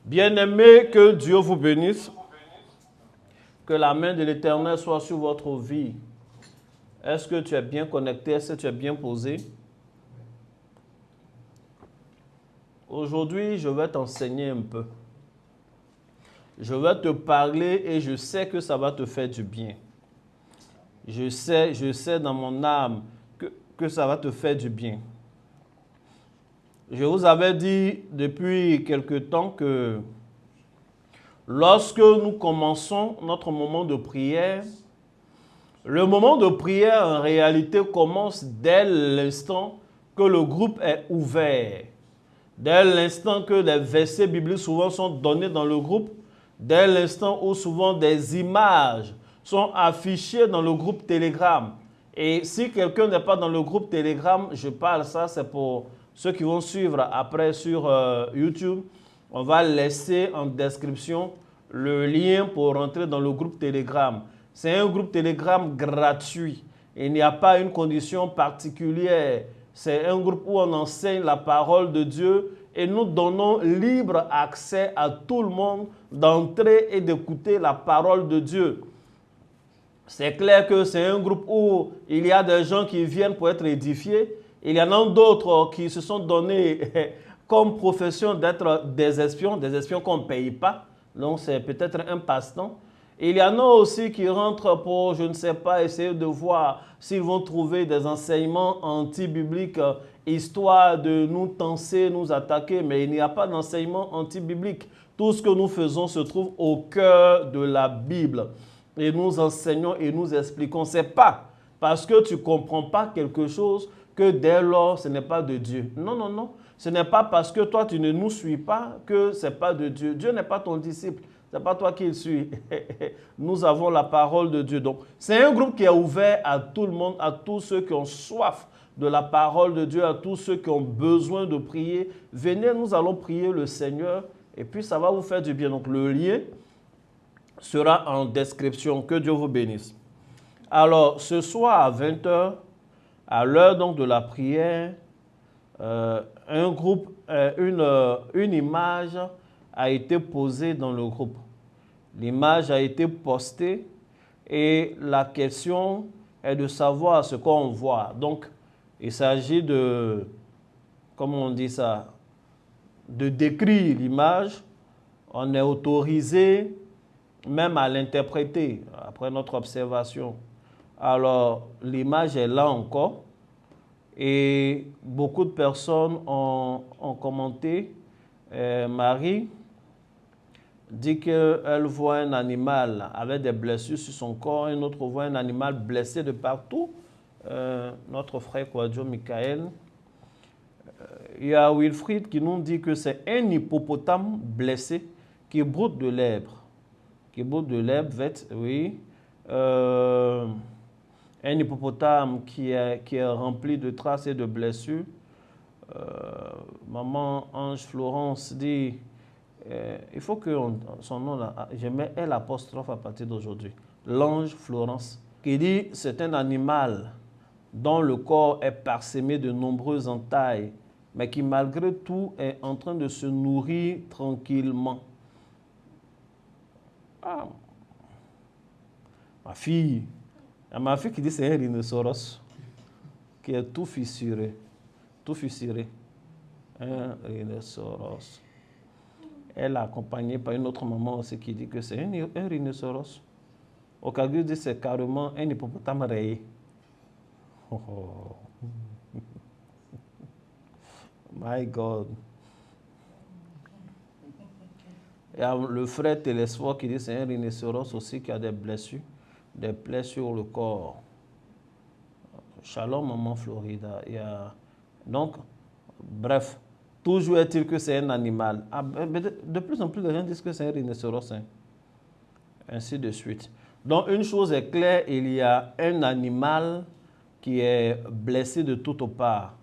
Bien-aimés, que Dieu vous bénisse, que la main de l'Éternel soit sur votre vie. Est-ce que tu es bien connecté? Est-ce que tu es bien posé? Aujourd'hui, je vais t'enseigner un peu. Je vais te parler et je sais que ça va te faire du bien. Je sais dans mon âme que ça va te faire du bien. Je vous avais dit depuis quelque temps que lorsque nous commençons notre moment de prière, le moment de prière en réalité commence dès l'instant que le groupe est ouvert. Dès l'instant que les versets bibliques souvent sont donnés dans le groupe, dès l'instant où souvent des images sont affichées dans le groupe Telegram. Et si quelqu'un n'est pas dans le groupe Telegram, je parle ça, c'est pour ceux qui vont suivre après sur YouTube. On va laisser en description le lien pour rentrer dans le groupe Telegram. C'est un groupe Telegram gratuit. Il n'y a pas une condition particulière. C'est un groupe où on enseigne la parole de Dieu et nous donnons libre accès à tout le monde d'entrer et d'écouter la parole de Dieu. C'est clair que c'est un groupe où il y a des gens qui viennent pour être édifiés. Il y en a d'autres qui se sont donnés comme profession d'être des espions qu'on ne paye pas. Donc c'est peut-être un passe-temps. Il y en a aussi qui rentrent pour, je ne sais pas, essayer de voir s'ils vont trouver des enseignements anti-bibliques, histoire de nous tenser, nous attaquer. Mais il n'y a pas d'enseignement anti-biblique. Tout ce que nous faisons se trouve au cœur de la Bible. Et nous enseignons et nous expliquons. Ce n'est pas parce que tu ne comprends pas quelque chose que dès lors, ce n'est pas de Dieu. Non, non, non. Ce n'est pas parce que toi, tu ne nous suis pas que ce n'est pas de Dieu. Dieu n'est pas ton disciple. Ce n'est pas toi qui le suis. Nous avons la parole de Dieu. Donc, c'est un groupe qui est ouvert à tout le monde, à tous ceux qui ont soif de la parole de Dieu, à tous ceux qui ont besoin de prier. Venez, nous allons prier le Seigneur et puis ça va vous faire du bien. Donc, le lien sera en description. Que Dieu vous bénisse. Alors, ce soir à 20 h, à l'heure donc de la prière, un groupe, une image a été posée dans le groupe. L'image a été postée et la question est de savoir ce qu'on voit. Donc, il s'agit de, comment on dit ça, de décrire l'image. On est autorisé même à l'interpréter après notre observation. Alors, l'image est là encore et beaucoup de personnes ont commenté. Marie dit qu'elle voit un animal avec des blessures sur son corps, une autre voit un animal blessé de partout. Notre frère Kwadjo Michael. Il y a Wilfried qui nous dit que c'est un hippopotame blessé qui broute de l'herbe. Qui broute de l'herbe, oui. Un hippopotame qui est rempli de traces et de blessures. Maman Ange Florence dit, il faut que son nom là, je mets L apostrophe à partir d'aujourd'hui. L'Ange Florence, qui dit c'est un animal dont le corps est parsemé de nombreuses entailles, mais qui malgré tout est en train de se nourrir tranquillement. Ah, ma fille qui dit c'est un rhinocéros qui est tout fissuré. Tout fissuré. Un rhinocéros. Elle est accompagnée par une autre maman aussi qui dit que c'est un rhinocéros. Au Kagyu dit c'est carrément un hippopotame rayé. Oh, oh. My God. Il y a le frère Télésphore qui dit que c'est un rhinocéros aussi qui a des blessures plaies sur le corps. Shalom, maman Florida. Donc, bref, toujours est-il que c'est un animal. De plus en plus, les gens disent que c'est un rhinocéros. Ainsi de suite. Donc, une chose est claire, il y a un animal qui est blessé de toutes parts.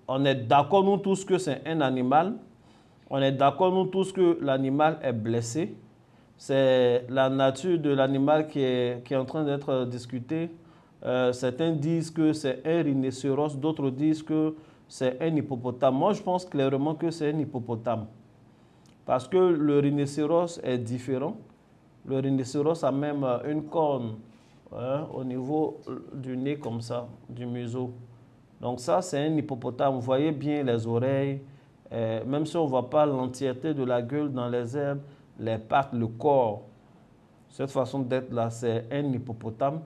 On est d'accord, nous tous, que c'est un animal. On est d'accord, nous tous, que l'animal est blessé. C'est la nature de l'animal qui est en train d'être discutée. Certains disent que c'est un rhinocéros, d'autres disent que c'est un hippopotame. Moi, je pense clairement que c'est un hippopotame. parce que le rhinocéros est différent. Le rhinocéros a même une corne au niveau du nez comme ça, du museau. Donc ça, c'est un hippopotame. Vous voyez bien les oreilles, même si on ne voit pas l'entièreté de la gueule dans les herbes, les pattes, le corps. Cette façon d'être là, c'est un hippopotame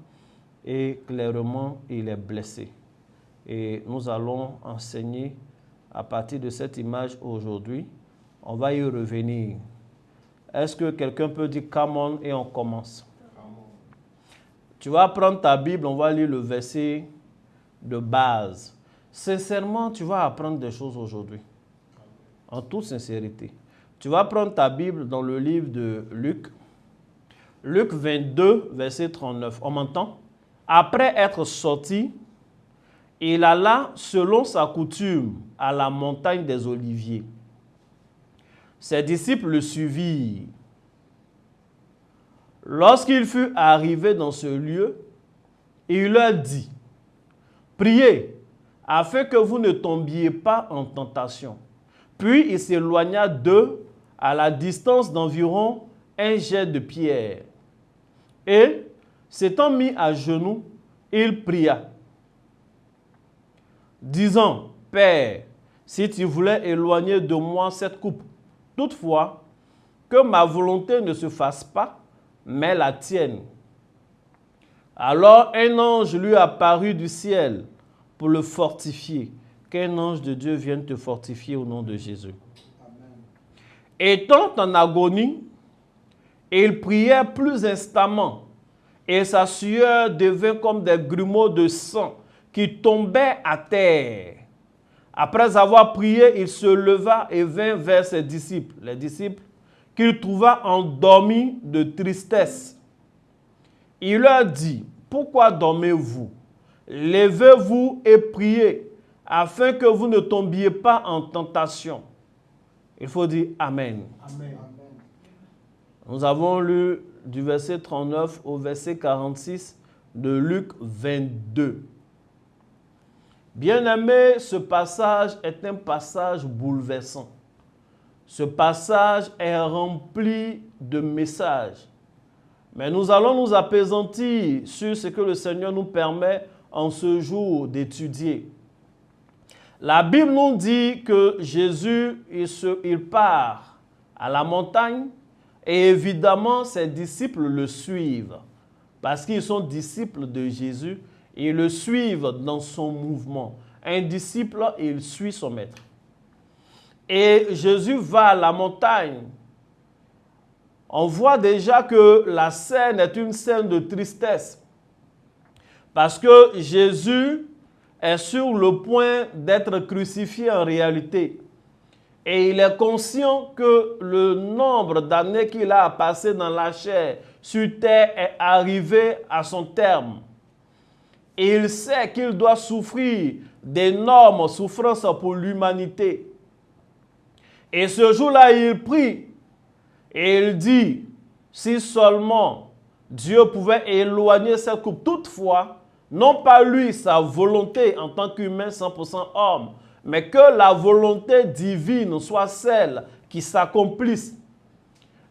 et clairement, il est blessé. Et nous allons enseigner à partir de cette image aujourd'hui. On va y revenir. Est-ce que quelqu'un peut dire « come on » et on commence? Tu vas prendre ta Bible, on va lire le verset de base. Sincèrement, tu vas apprendre des choses aujourd'hui. En toute sincérité. Tu vas prendre ta Bible dans le livre de Luc. Luc 22, verset 39. On m'entend? Après être sorti, il alla selon sa coutume à la montagne des Oliviers. Ses disciples le suivirent. Lorsqu'il fut arrivé dans ce lieu, il leur dit, « Priez, afin que vous ne tombiez pas en tentation. » Puis il s'éloigna d'eux à la distance d'environ un jet de pierre. Et, s'étant mis à genoux, il pria, disant, « Père, si tu voulais éloigner de moi cette coupe, toutefois, que ma volonté ne se fasse pas, mais la tienne. » Alors un ange lui apparut du ciel pour le fortifier. Qu'un ange de Dieu vienne te fortifier au nom de Jésus. Amen. Étant en agonie, il priait plus instamment, et sa sueur devint comme des grumeaux de sang qui tombaient à terre. Après avoir prié, il se leva et vint vers ses disciples, les disciples qu'il trouva endormis de tristesse. Il leur dit, « Pourquoi dormez-vous? Levez-vous et priez, afin que vous ne tombiez pas en tentation. » Il faut dire Amen. Amen. Nous avons lu du verset 39 au verset 46 de Luc 22. Bien-aimé, ce passage est un passage bouleversant. Ce passage est rempli de messages. Mais nous allons nous appesantir sur ce que le Seigneur nous permet en ce jour d'étudier. La Bible nous dit que Jésus, il part à la montagne et évidemment ses disciples le suivent. Parce qu'ils sont disciples de Jésus, ils le suivent dans son mouvement. Un disciple, il suit son maître. Et Jésus va à la montagne. On voit déjà que la scène est une scène de tristesse. Parce que Jésus est sur le point d'être crucifié en réalité. Et il est conscient que le nombre d'années qu'il a passé dans la chair sur terre est arrivé à son terme. Et il sait qu'il doit souffrir d'énormes souffrances pour l'humanité. Et ce jour-là, il prie et il dit, si seulement Dieu pouvait éloigner cette coupe, toutefois, non pas lui, sa volonté en tant qu'humain 100% homme, mais que la volonté divine soit celle qui s'accomplisse.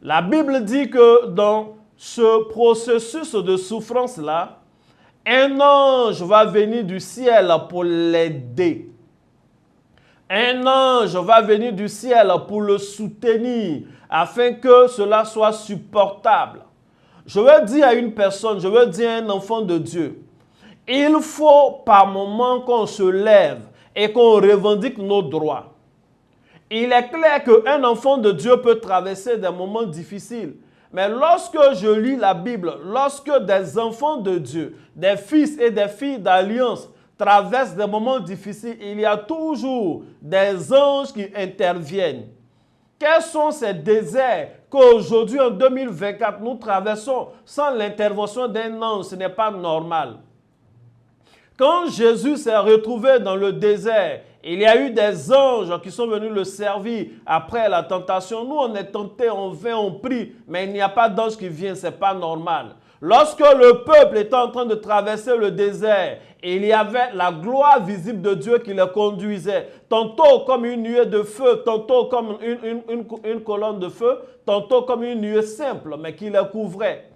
La Bible dit que dans ce processus de souffrance-là, un ange va venir du ciel pour l'aider. Un ange va venir du ciel pour le soutenir afin que cela soit supportable. Je veux dire à une personne, je veux dire à un enfant de Dieu, il faut par moment qu'on se lève et qu'on revendique nos droits. Il est clair qu'un enfant de Dieu peut traverser des moments difficiles. Mais lorsque je lis la Bible, lorsque des enfants de Dieu, des fils et des filles d'alliance traversent des moments difficiles, il y a toujours des anges qui interviennent. Quels sont ces déserts qu'aujourd'hui, en 2024, nous traversons sans l'intervention d'un ange? Ce n'est pas normal. Quand Jésus s'est retrouvé dans le désert, Il y a eu des anges qui sont venus le servir après la tentation. Nous, on est tentés, on vient, on prie, mais il n'y a pas d'ange qui vient, ce n'est pas normal. Lorsque le peuple était en train de traverser le désert, il y avait la gloire visible de Dieu qui les conduisait, tantôt comme une nuée de feu, tantôt comme une colonne de feu, tantôt comme une nuée simple, mais qui les couvrait.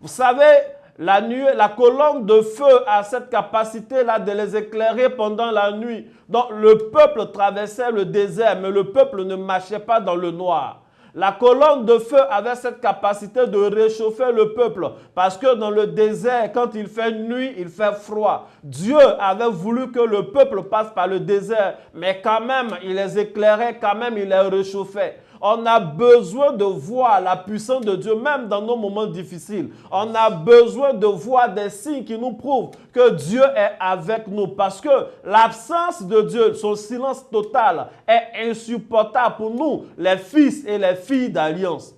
Vous savez, la colonne de feu a cette capacité-là de les éclairer pendant la nuit. Donc le peuple traversait le désert, mais le peuple ne marchait pas dans le noir. La colonne de feu avait cette capacité de réchauffer le peuple parce que dans le désert, quand il fait nuit, il fait froid. Dieu avait voulu que le peuple passe par le désert, mais quand même, il les éclairait, quand même, il les réchauffait. On a besoin de voir la puissance de Dieu, même dans nos moments difficiles. On a besoin de voir des signes qui nous prouvent que Dieu est avec nous. Parce que l'absence de Dieu, son silence total, est insupportable pour nous, les fils et les filles d'alliance.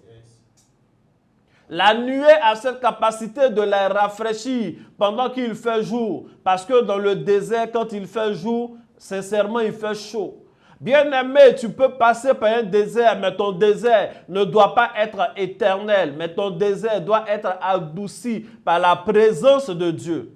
La nuée a cette capacité de les rafraîchir pendant qu'il fait jour. Parce que dans le désert, quand il fait jour, sincèrement, il fait chaud. Bien-aimé, tu peux passer par un désert, mais ton désert ne doit pas être éternel, mais ton désert doit être adouci par la présence de Dieu.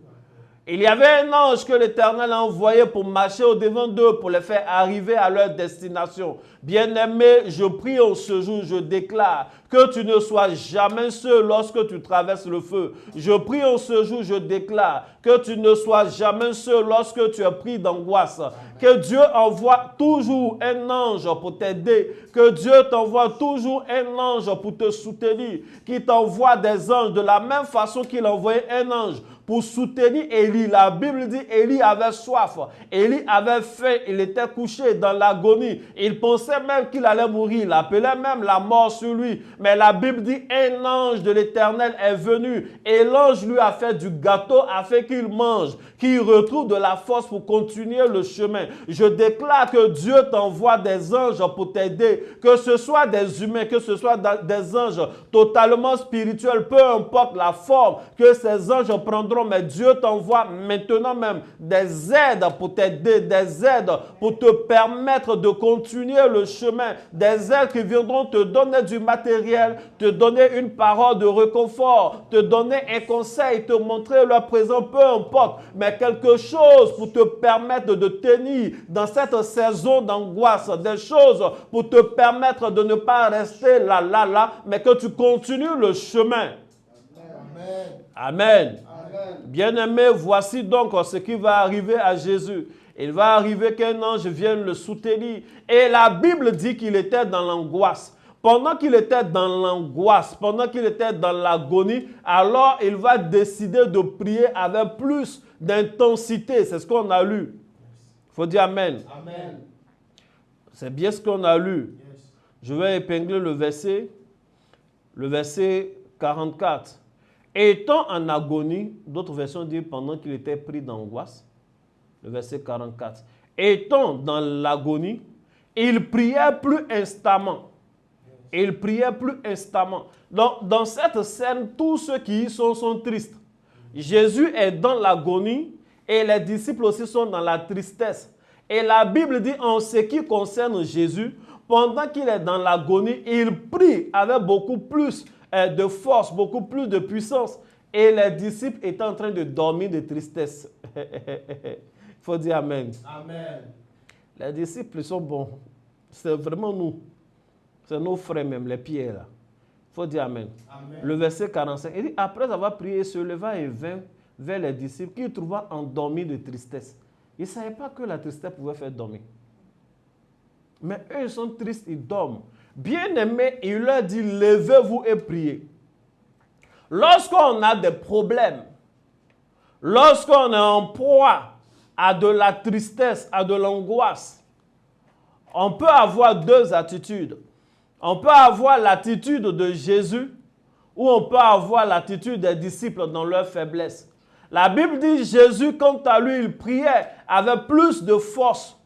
Il y avait un ange que l'Éternel a envoyé pour marcher au-devant d'eux, pour les faire arriver à leur destination. Bien-aimé, je prie en ce jour, je déclare que tu ne sois jamais seul lorsque tu traverses le feu. Je prie en ce jour, je déclare que tu ne sois jamais seul lorsque tu es pris d'angoisse. Que Dieu envoie toujours un ange pour t'aider. Que Dieu t'envoie toujours un ange pour te soutenir. Qu'il t'envoie des anges de la même façon qu'il envoyait un ange pour soutenir Élie. La Bible dit Élie avait soif. Élie avait faim. Il était couché dans l'agonie. Il pensait même qu'il allait mourir. Il appelait même la mort sur lui. Mais la Bible dit un ange de l'Éternel est venu. Et l'ange lui a fait du gâteau afin qu'il mange, qu'il retrouve de la force pour continuer le chemin. Je déclare que Dieu t'envoie des anges pour t'aider. Que ce soit des humains, que ce soit des anges totalement spirituels. Peu importe la forme que ces anges prendront. Mais Dieu t'envoie maintenant même des aides pour t'aider, des aides pour te permettre de continuer le chemin, des aides qui viendront te donner du matériel, te donner une parole de réconfort, te donner un conseil, te montrer leur présence, peu importe, mais quelque chose pour te permettre de tenir dans cette saison d'angoisse, des choses pour te permettre de ne pas rester là, mais que tu continues le chemin. Amen. Amen. Bien-aimé, voici donc ce qui va arriver à Jésus. Il va arriver qu'un ange vienne le soutenir. Et la Bible dit qu'il était dans l'angoisse. Pendant qu'il était dans l'angoisse, pendant qu'il était dans l'agonie, alors il va décider de prier avec plus d'intensité. C'est ce qu'on a lu. Il faut dire Amen. Amen. C'est bien ce qu'on a lu. Je vais épingler le verset 44. Étant en agonie, d'autres versions disent pendant qu'il était pris d'angoisse, le verset 44. Étant dans l'agonie, il priait plus instamment. Il priait plus instamment. Donc, dans cette scène, tous ceux qui y sont tristes. Jésus est dans l'agonie et les disciples aussi sont dans la tristesse. Et la Bible dit en ce qui concerne Jésus, pendant qu'il est dans l'agonie, il prie avec beaucoup plus de force, beaucoup plus de puissance. Et les disciples étaient en train de dormir de tristesse. Il faut dire Amen. Amen. Les disciples sont bons. C'est vraiment nous. C'est nos frères même, les pierres là. Il faut dire Amen. Amen. Le verset 45, il dit, après avoir prié, il se leva et vint vers les disciples qu'il trouva endormis de tristesse. Ils ne savaient pas que la tristesse pouvait faire dormir. Mais eux, ils sont tristes, ils dorment. Bien-aimés, il leur dit, levez-vous et priez. Lorsqu'on a des problèmes, lorsqu'on est en proie à de la tristesse, à de l'angoisse, on peut avoir deux attitudes. On peut avoir l'attitude de Jésus ou on peut avoir l'attitude des disciples dans leur faiblesse. La Bible dit, Jésus, quant à lui, il priait avec plus de force.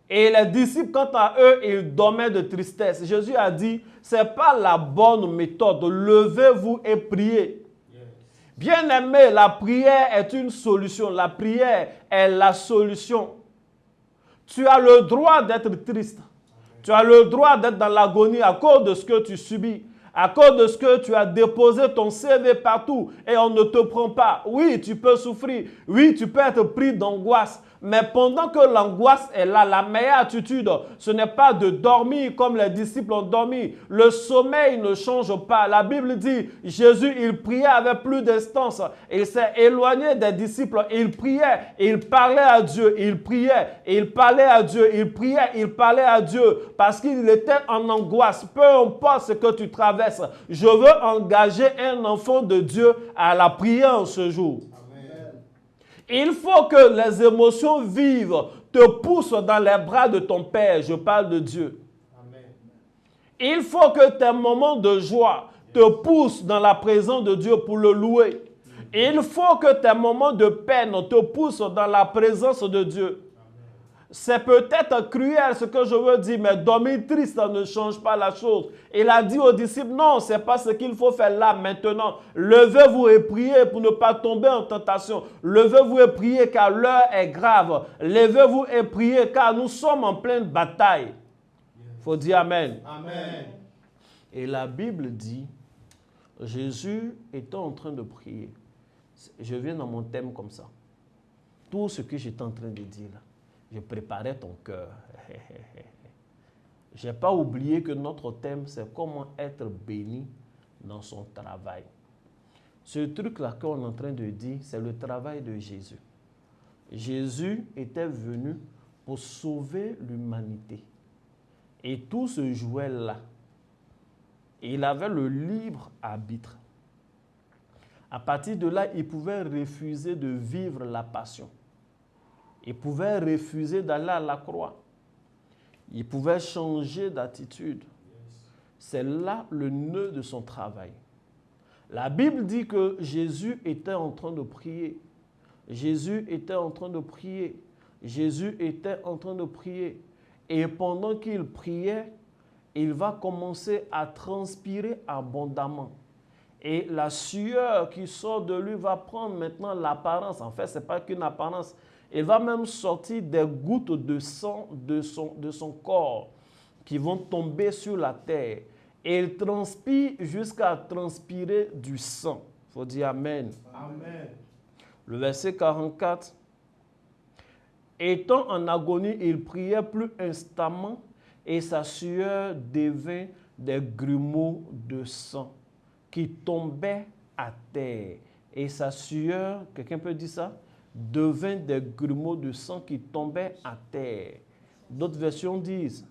Et les disciples, quant à eux, ils dormaient de tristesse. Jésus a dit, ce n'est pas la bonne méthode. Levez-vous et priez. Yes. Bien-aimé, la prière est une solution. La prière est la solution. Tu as le droit d'être triste. Tu as le droit d'être dans l'agonie à cause de ce que tu subis. À cause de ce que tu as déposé ton CV partout et on ne te prend pas. Oui, tu peux souffrir. Oui, tu peux être pris d'angoisse. Mais pendant que l'angoisse est là, la meilleure attitude, ce n'est pas de dormir comme les disciples ont dormi. Le sommeil ne change pas. La Bible dit, Jésus, il priait avec plus d'instance. Il s'est éloigné des disciples. Il priait, il parlait à Dieu. Il priait, il parlait à Dieu. Il priait, il parlait à Dieu. Parce qu'il était en angoisse. Peu importe ce que tu traverses, je veux engager un enfant de Dieu à la prière ce jour. Il faut que les émotions vives te poussent dans les bras de ton Père. Je parle de Dieu. Amen. Il faut que tes moments de joie te poussent dans la présence de Dieu pour le louer. Il faut que tes moments de peine te poussent dans la présence de Dieu. C'est peut-être cruel ce que je veux dire, mais dormir triste ne change pas la chose. Il a dit aux disciples, non, ce n'est pas ce qu'il faut faire là, maintenant. Levez-vous et priez pour ne pas tomber en tentation. Levez-vous et priez car l'heure est grave. Levez-vous et priez car nous sommes en pleine bataille. Il faut dire Amen. Amen. Et la Bible dit, Jésus était en train de prier. Je viens dans mon thème comme ça. Tout ce que j'étais en train de dire là. Je préparais ton cœur. Je n'ai pas oublié que notre thème, c'est comment être béni dans son travail. Ce truc-là qu'on est en train de dire, c'est le travail de Jésus. Jésus était venu pour sauver l'humanité. Et tout se jouait là. Il avait le libre arbitre. À partir de là, il pouvait refuser de vivre la passion. Il pouvait refuser d'aller à la croix. Il pouvait changer d'attitude. C'est là le nœud de son travail. La Bible dit que Jésus était en train de prier. Jésus était en train de prier. Jésus était en train de prier. Et pendant qu'il priait, il va commencer à transpirer abondamment. Et la sueur qui sort de lui va prendre maintenant l'apparence. En fait, ce n'est pas qu'une apparence. Il va même sortir des gouttes de sang de son corps qui vont tomber sur la terre. Et il transpire jusqu'à transpirer du sang. Il faut dire Amen. Amen. Le verset 44. Étant en agonie, il priait plus instamment et sa sueur devint des grumeaux de sang qui tombaient à terre. Et sa sueur, quelqu'un peut dire ça? Devint des grumeaux de sang qui tombaient à terre. D'autres versions disent,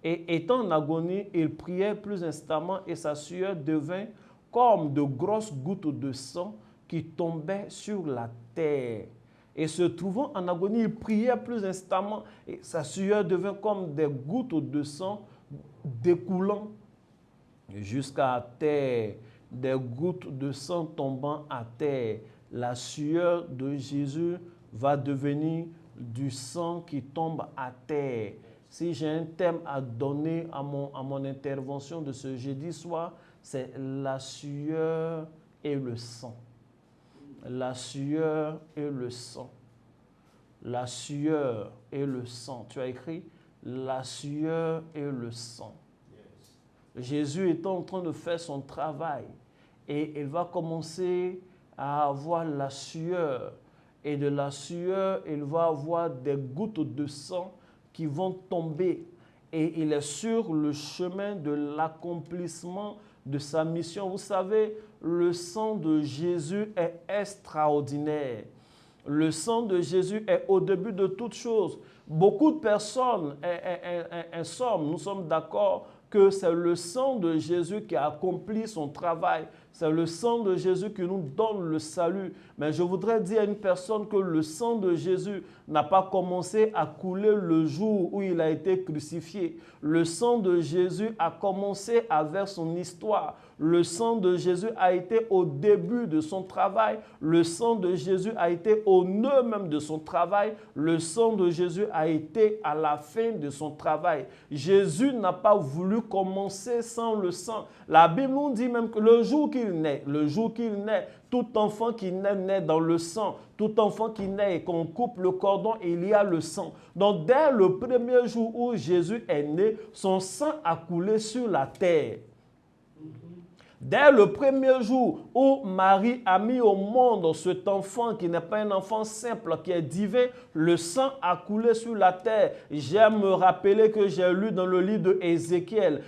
et étant en agonie, il priait plus instamment et sa sueur devint comme de grosses gouttes de sang qui tombaient sur la terre. Et se trouvant en agonie, il priait plus instamment et sa sueur devint comme des gouttes de sang découlant jusqu'à terre, des gouttes de sang tombant à terre. La sueur de Jésus va devenir du sang qui tombe à terre. Si j'ai un thème à donner à mon intervention de ce jeudi soir, c'est la sueur et le sang. La sueur et le sang. La sueur et le sang. Tu as écrit la sueur et le sang. Yes. Jésus est en train de faire son travail et il va commencer à avoir la sueur. Et de la sueur, il va avoir des gouttes de sang qui vont tomber. Et il est sur le chemin de l'accomplissement de sa mission. Vous savez, le sang de Jésus est extraordinaire. Le sang de Jésus est au début de toute chose. Beaucoup de personnes, nous sommes d'accord que c'est le sang de Jésus qui a accompli son travail. C'est le sang de Jésus qui nous donne le salut. Mais je voudrais dire à une personne que le sang de Jésus n'a pas commencé à couler le jour où il a été crucifié. Le sang de Jésus a commencé avec son histoire. Le sang de Jésus a été au début de son travail. Le sang de Jésus a été au nœud même de son travail. Le sang de Jésus a été à la fin de son travail. Jésus n'a pas voulu commencer sans le sang. La Bible nous dit même que le jour qu'il naît, tout enfant qui naît, naît dans le sang. Tout enfant qui naît et qu'on coupe le cordon, il y a le sang. Donc, dès le premier jour où Jésus est né, son sang a coulé sur la terre. Dès le premier jour où Marie a mis au monde cet enfant qui n'est pas un enfant simple, qui est divin, le sang a coulé sur la terre. J'aime me rappeler que j'ai lu dans le livre de Ézéchiel,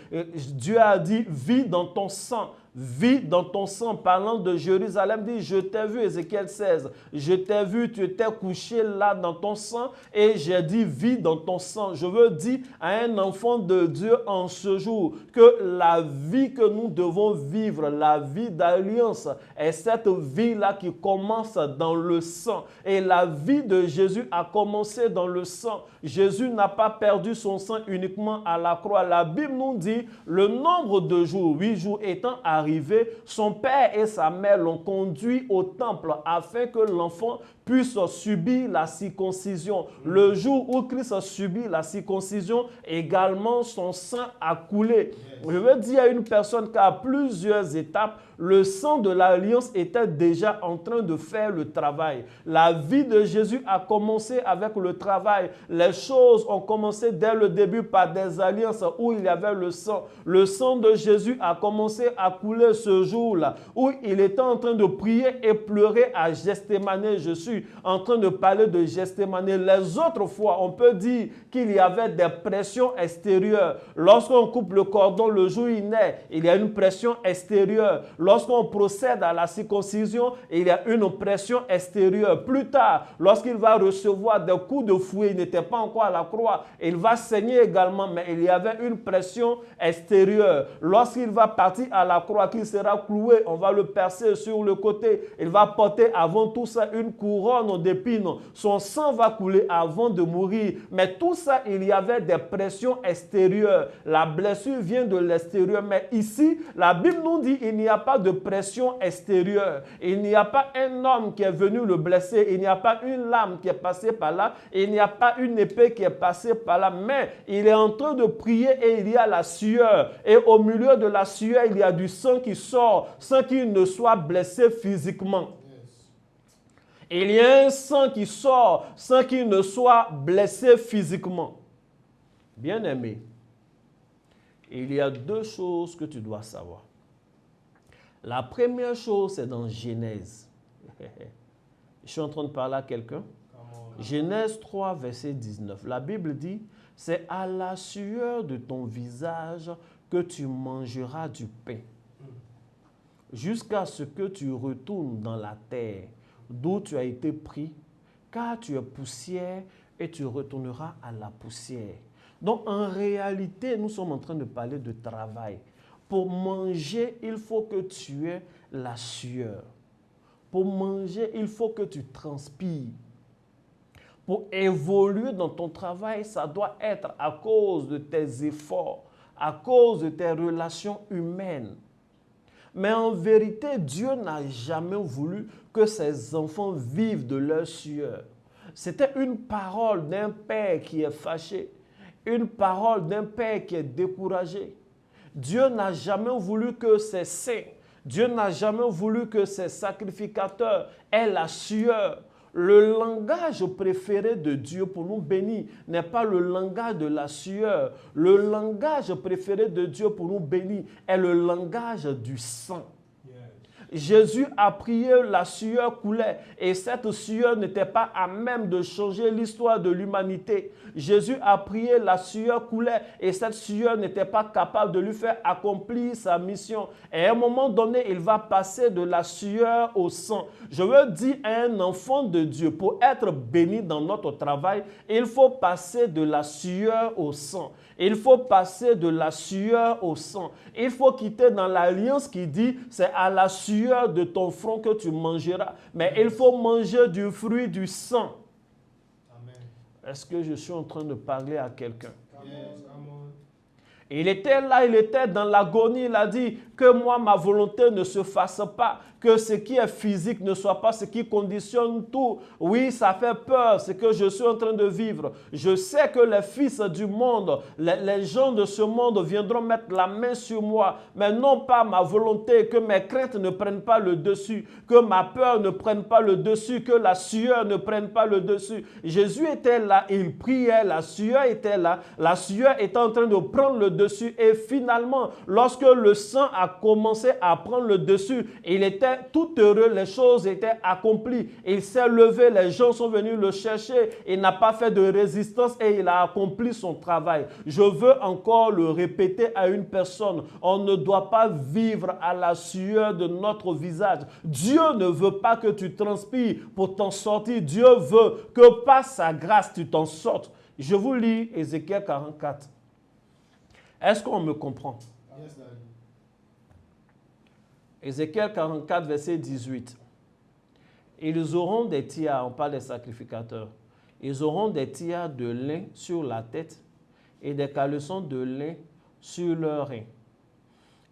Dieu a dit, vis dans ton sang. Vis dans ton sang, parlant de Jérusalem, dit, je t'ai vu, Ézéchiel 16, je t'ai vu, tu étais couché là dans ton sang, et j'ai dit, vis dans ton sang. Je veux dire à un enfant de Dieu en ce jour que la vie que nous devons vivre, la vie d'alliance, est cette vie-là qui commence dans le sang. Et la vie de Jésus a commencé dans le sang. Jésus n'a pas perdu son sang uniquement à la croix. La Bible nous dit, le nombre de jours, 8 jours étant arrivé, son père et sa mère l'ont conduit au temple afin que l'enfant puisse subir la circoncision. Le jour où Christ a subi la circoncision, également son sang a coulé. Je veux dire à une personne qu'à plusieurs étapes, le sang de l'alliance était déjà en train de faire le travail. La vie de Jésus a commencé avec le travail. Les choses ont commencé dès le début par des alliances où il y avait le sang. Le sang de Jésus a commencé à couler ce jour-là, où il était en train de prier et pleurer à Gethsémanée. Je suis en train de parler de Gethsémanée. Les autres fois, on peut dire qu'il y avait des pressions extérieures. Lorsqu'on coupe le cordon le jour où il naît, il y a une pression extérieure. Lorsqu'on procède à la circoncision, il y a une pression extérieure. Plus tard, lorsqu'il va recevoir des coups de fouet, il n'était pas encore à la croix, il va saigner également, mais il y avait une pression extérieure. Lorsqu'il va partir à la croix, qu'il sera cloué, on va le percer sur le côté. Il va porter avant tout ça une couronne d'épines. Son sang va couler avant de mourir. Mais tout ça, il y avait des pressions extérieures. La blessure vient de l'extérieur. Mais ici, la Bible nous dit qu'il n'y a pas de pression extérieure. Il n'y a pas un homme qui est venu le blesser. Il n'y a pas une lame qui est passée par là. Il n'y a pas une épée qui est passée par là. Mais il est en train de prier et il y a la sueur. Et au milieu de la sueur, il y a du sang qui sort sans qu'il ne soit blessé physiquement. Il y a un sang qui sort sans qu'il ne soit blessé physiquement. Bien-aimé, il y a deux choses que tu dois savoir. La première chose, c'est dans Genèse. Je suis en train de parler à quelqu'un. Genèse 3, verset 19. La Bible dit, c'est à la sueur de ton visage que tu mangeras du pain, jusqu'à ce que tu retournes dans la terre d'où tu as été pris, car tu es poussière et tu retourneras à la poussière. Donc, en réalité, nous sommes en train de parler de travail. Pour manger, il faut que tu aies la sueur. Pour manger, il faut que tu transpires. Pour évoluer dans ton travail, ça doit être à cause de tes efforts, à cause de tes relations humaines. Mais en vérité, Dieu n'a jamais voulu que ses enfants vivent de leur sueur. C'était une parole d'un père qui est fâché, une parole d'un père qui est découragé. Dieu n'a jamais voulu que ses saints, Dieu n'a jamais voulu que ses sacrificateurs aient la sueur. Le langage préféré de Dieu pour nous bénir n'est pas le langage de la sueur. Le langage préféré de Dieu pour nous bénir est le langage du sang. Jésus a prié, la sueur coulait et cette sueur n'était pas à même de changer l'histoire de l'humanité. Jésus a prié, la sueur coulait et cette sueur n'était pas capable de lui faire accomplir sa mission. Et à un moment donné, il va passer de la sueur au sang. Je veux dire à un enfant de Dieu, pour être béni dans notre travail, il faut passer de la sueur au sang. Il faut passer de la sueur au sang. Il faut quitter dans l'alliance qui dit, c'est à la sueur de ton front que tu mangeras. Mais il faut manger du fruit du sang. Est-ce que je suis en train de parler à quelqu'un? Il était là, il était dans l'agonie, il a dit que moi, ma volonté ne se fasse pas, que ce qui est physique ne soit pas ce qui conditionne tout. Oui, ça fait peur, ce que je suis en train de vivre. Je sais que les fils du monde, les gens de ce monde viendront mettre la main sur moi, mais non pas ma volonté, que mes craintes ne prennent pas le dessus, que ma peur ne prenne pas le dessus, que la sueur ne prenne pas le dessus. Jésus était là, il priait, la sueur était là, la sueur était en train de prendre le dessus et finalement, lorsque le sang a commencé à prendre le dessus, il était tout heureux, les choses étaient accomplies. Il s'est levé, les gens sont venus le chercher, il n'a pas fait de résistance et il a accompli son travail. Je veux encore le répéter à une personne, on ne doit pas vivre à la sueur de notre visage. Dieu ne veut pas que tu transpires pour t'en sortir. Dieu veut que par sa grâce tu t'en sortes. Je vous lis Ézéchiel 44. Est-ce qu'on me comprend? Yes, Ézéchiel 44, verset 18. Ils auront des tiares, on parle des sacrificateurs, ils auront des tiares de lin sur la tête et des caleçons de lin sur leurs reins.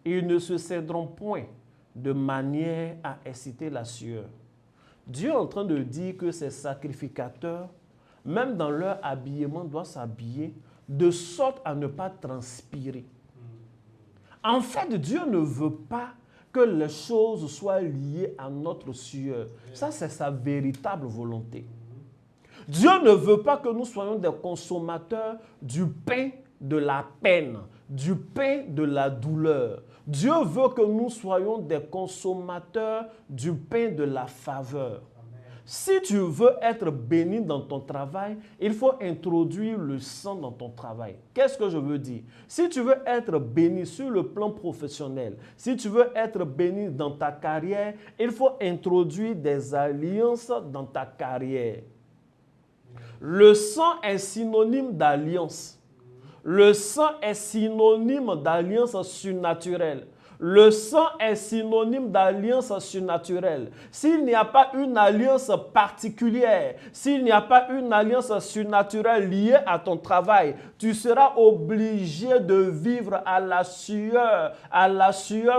Ils ne se céderont point de manière à exciter la sueur. Dieu est en train de dire que ces sacrificateurs, même dans leur habillement, doivent s'habiller de sorte à ne pas transpirer. En fait, Dieu ne veut pas que les choses soient liées à notre sueur. Ça, c'est sa véritable volonté. Dieu ne veut pas que nous soyons des consommateurs du pain de la peine, du pain de la douleur. Dieu veut que nous soyons des consommateurs du pain de la faveur. Si tu veux être béni dans ton travail, il faut introduire le sang dans ton travail. Qu'est-ce que je veux dire? Si tu veux être béni sur le plan professionnel, si tu veux être béni dans ta carrière, il faut introduire des alliances dans ta carrière. Le sang est synonyme d'alliance. Le sang est synonyme d'alliance surnaturelle. Le sang est synonyme d'alliance surnaturelle. S'il n'y a pas une alliance particulière, s'il n'y a pas une alliance surnaturelle liée à ton travail, tu seras obligé de vivre à la sueur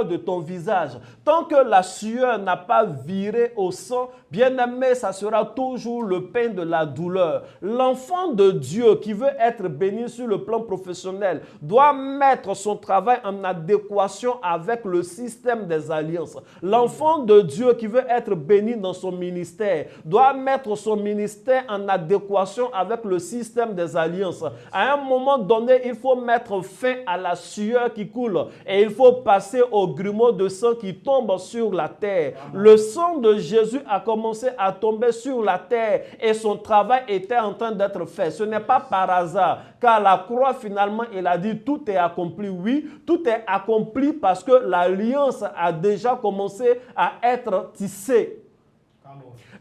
de ton visage. Tant que la sueur n'a pas viré au sang, bien aimé, ça sera toujours le pain de la douleur. L'enfant de Dieu qui veut être béni sur le plan professionnel doit mettre son travail en adéquation avec le système des alliances. L'enfant de Dieu qui veut être béni dans son ministère doit mettre son ministère en adéquation avec le système des alliances. À un moment donné, il faut mettre fin à la sueur qui coule et il faut passer au grumeau de sang qui tombe sur la terre. Le sang de Jésus a commencé à tomber sur la terre et son travail était en train d'être fait. Ce n'est pas par hasard, car la croix finalement, il a dit tout est accompli. Oui, tout est accompli parce que l'alliance a déjà commencé à être tissée.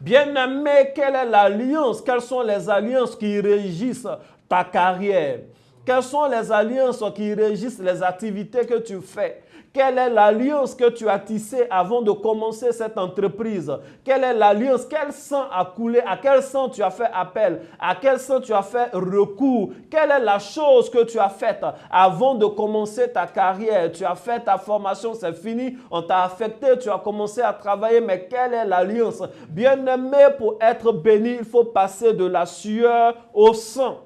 Bien-aimé, quelle est l'alliance? Quelles sont les alliances qui régissent ta carrière? Quelles sont les alliances qui régissent les activités que tu fais? Quelle est l'alliance que tu as tissée avant de commencer cette entreprise? Quelle est l'alliance? Quel sang a coulé? À quel sang tu as fait appel? À quel sang tu as fait recours? Quelle est la chose que tu as faite avant de commencer ta carrière? Tu as fait ta formation, c'est fini, on t'a affecté, tu as commencé à travailler, mais quelle est l'alliance? Bien-aimé, pour être béni, il faut passer de la sueur au sang.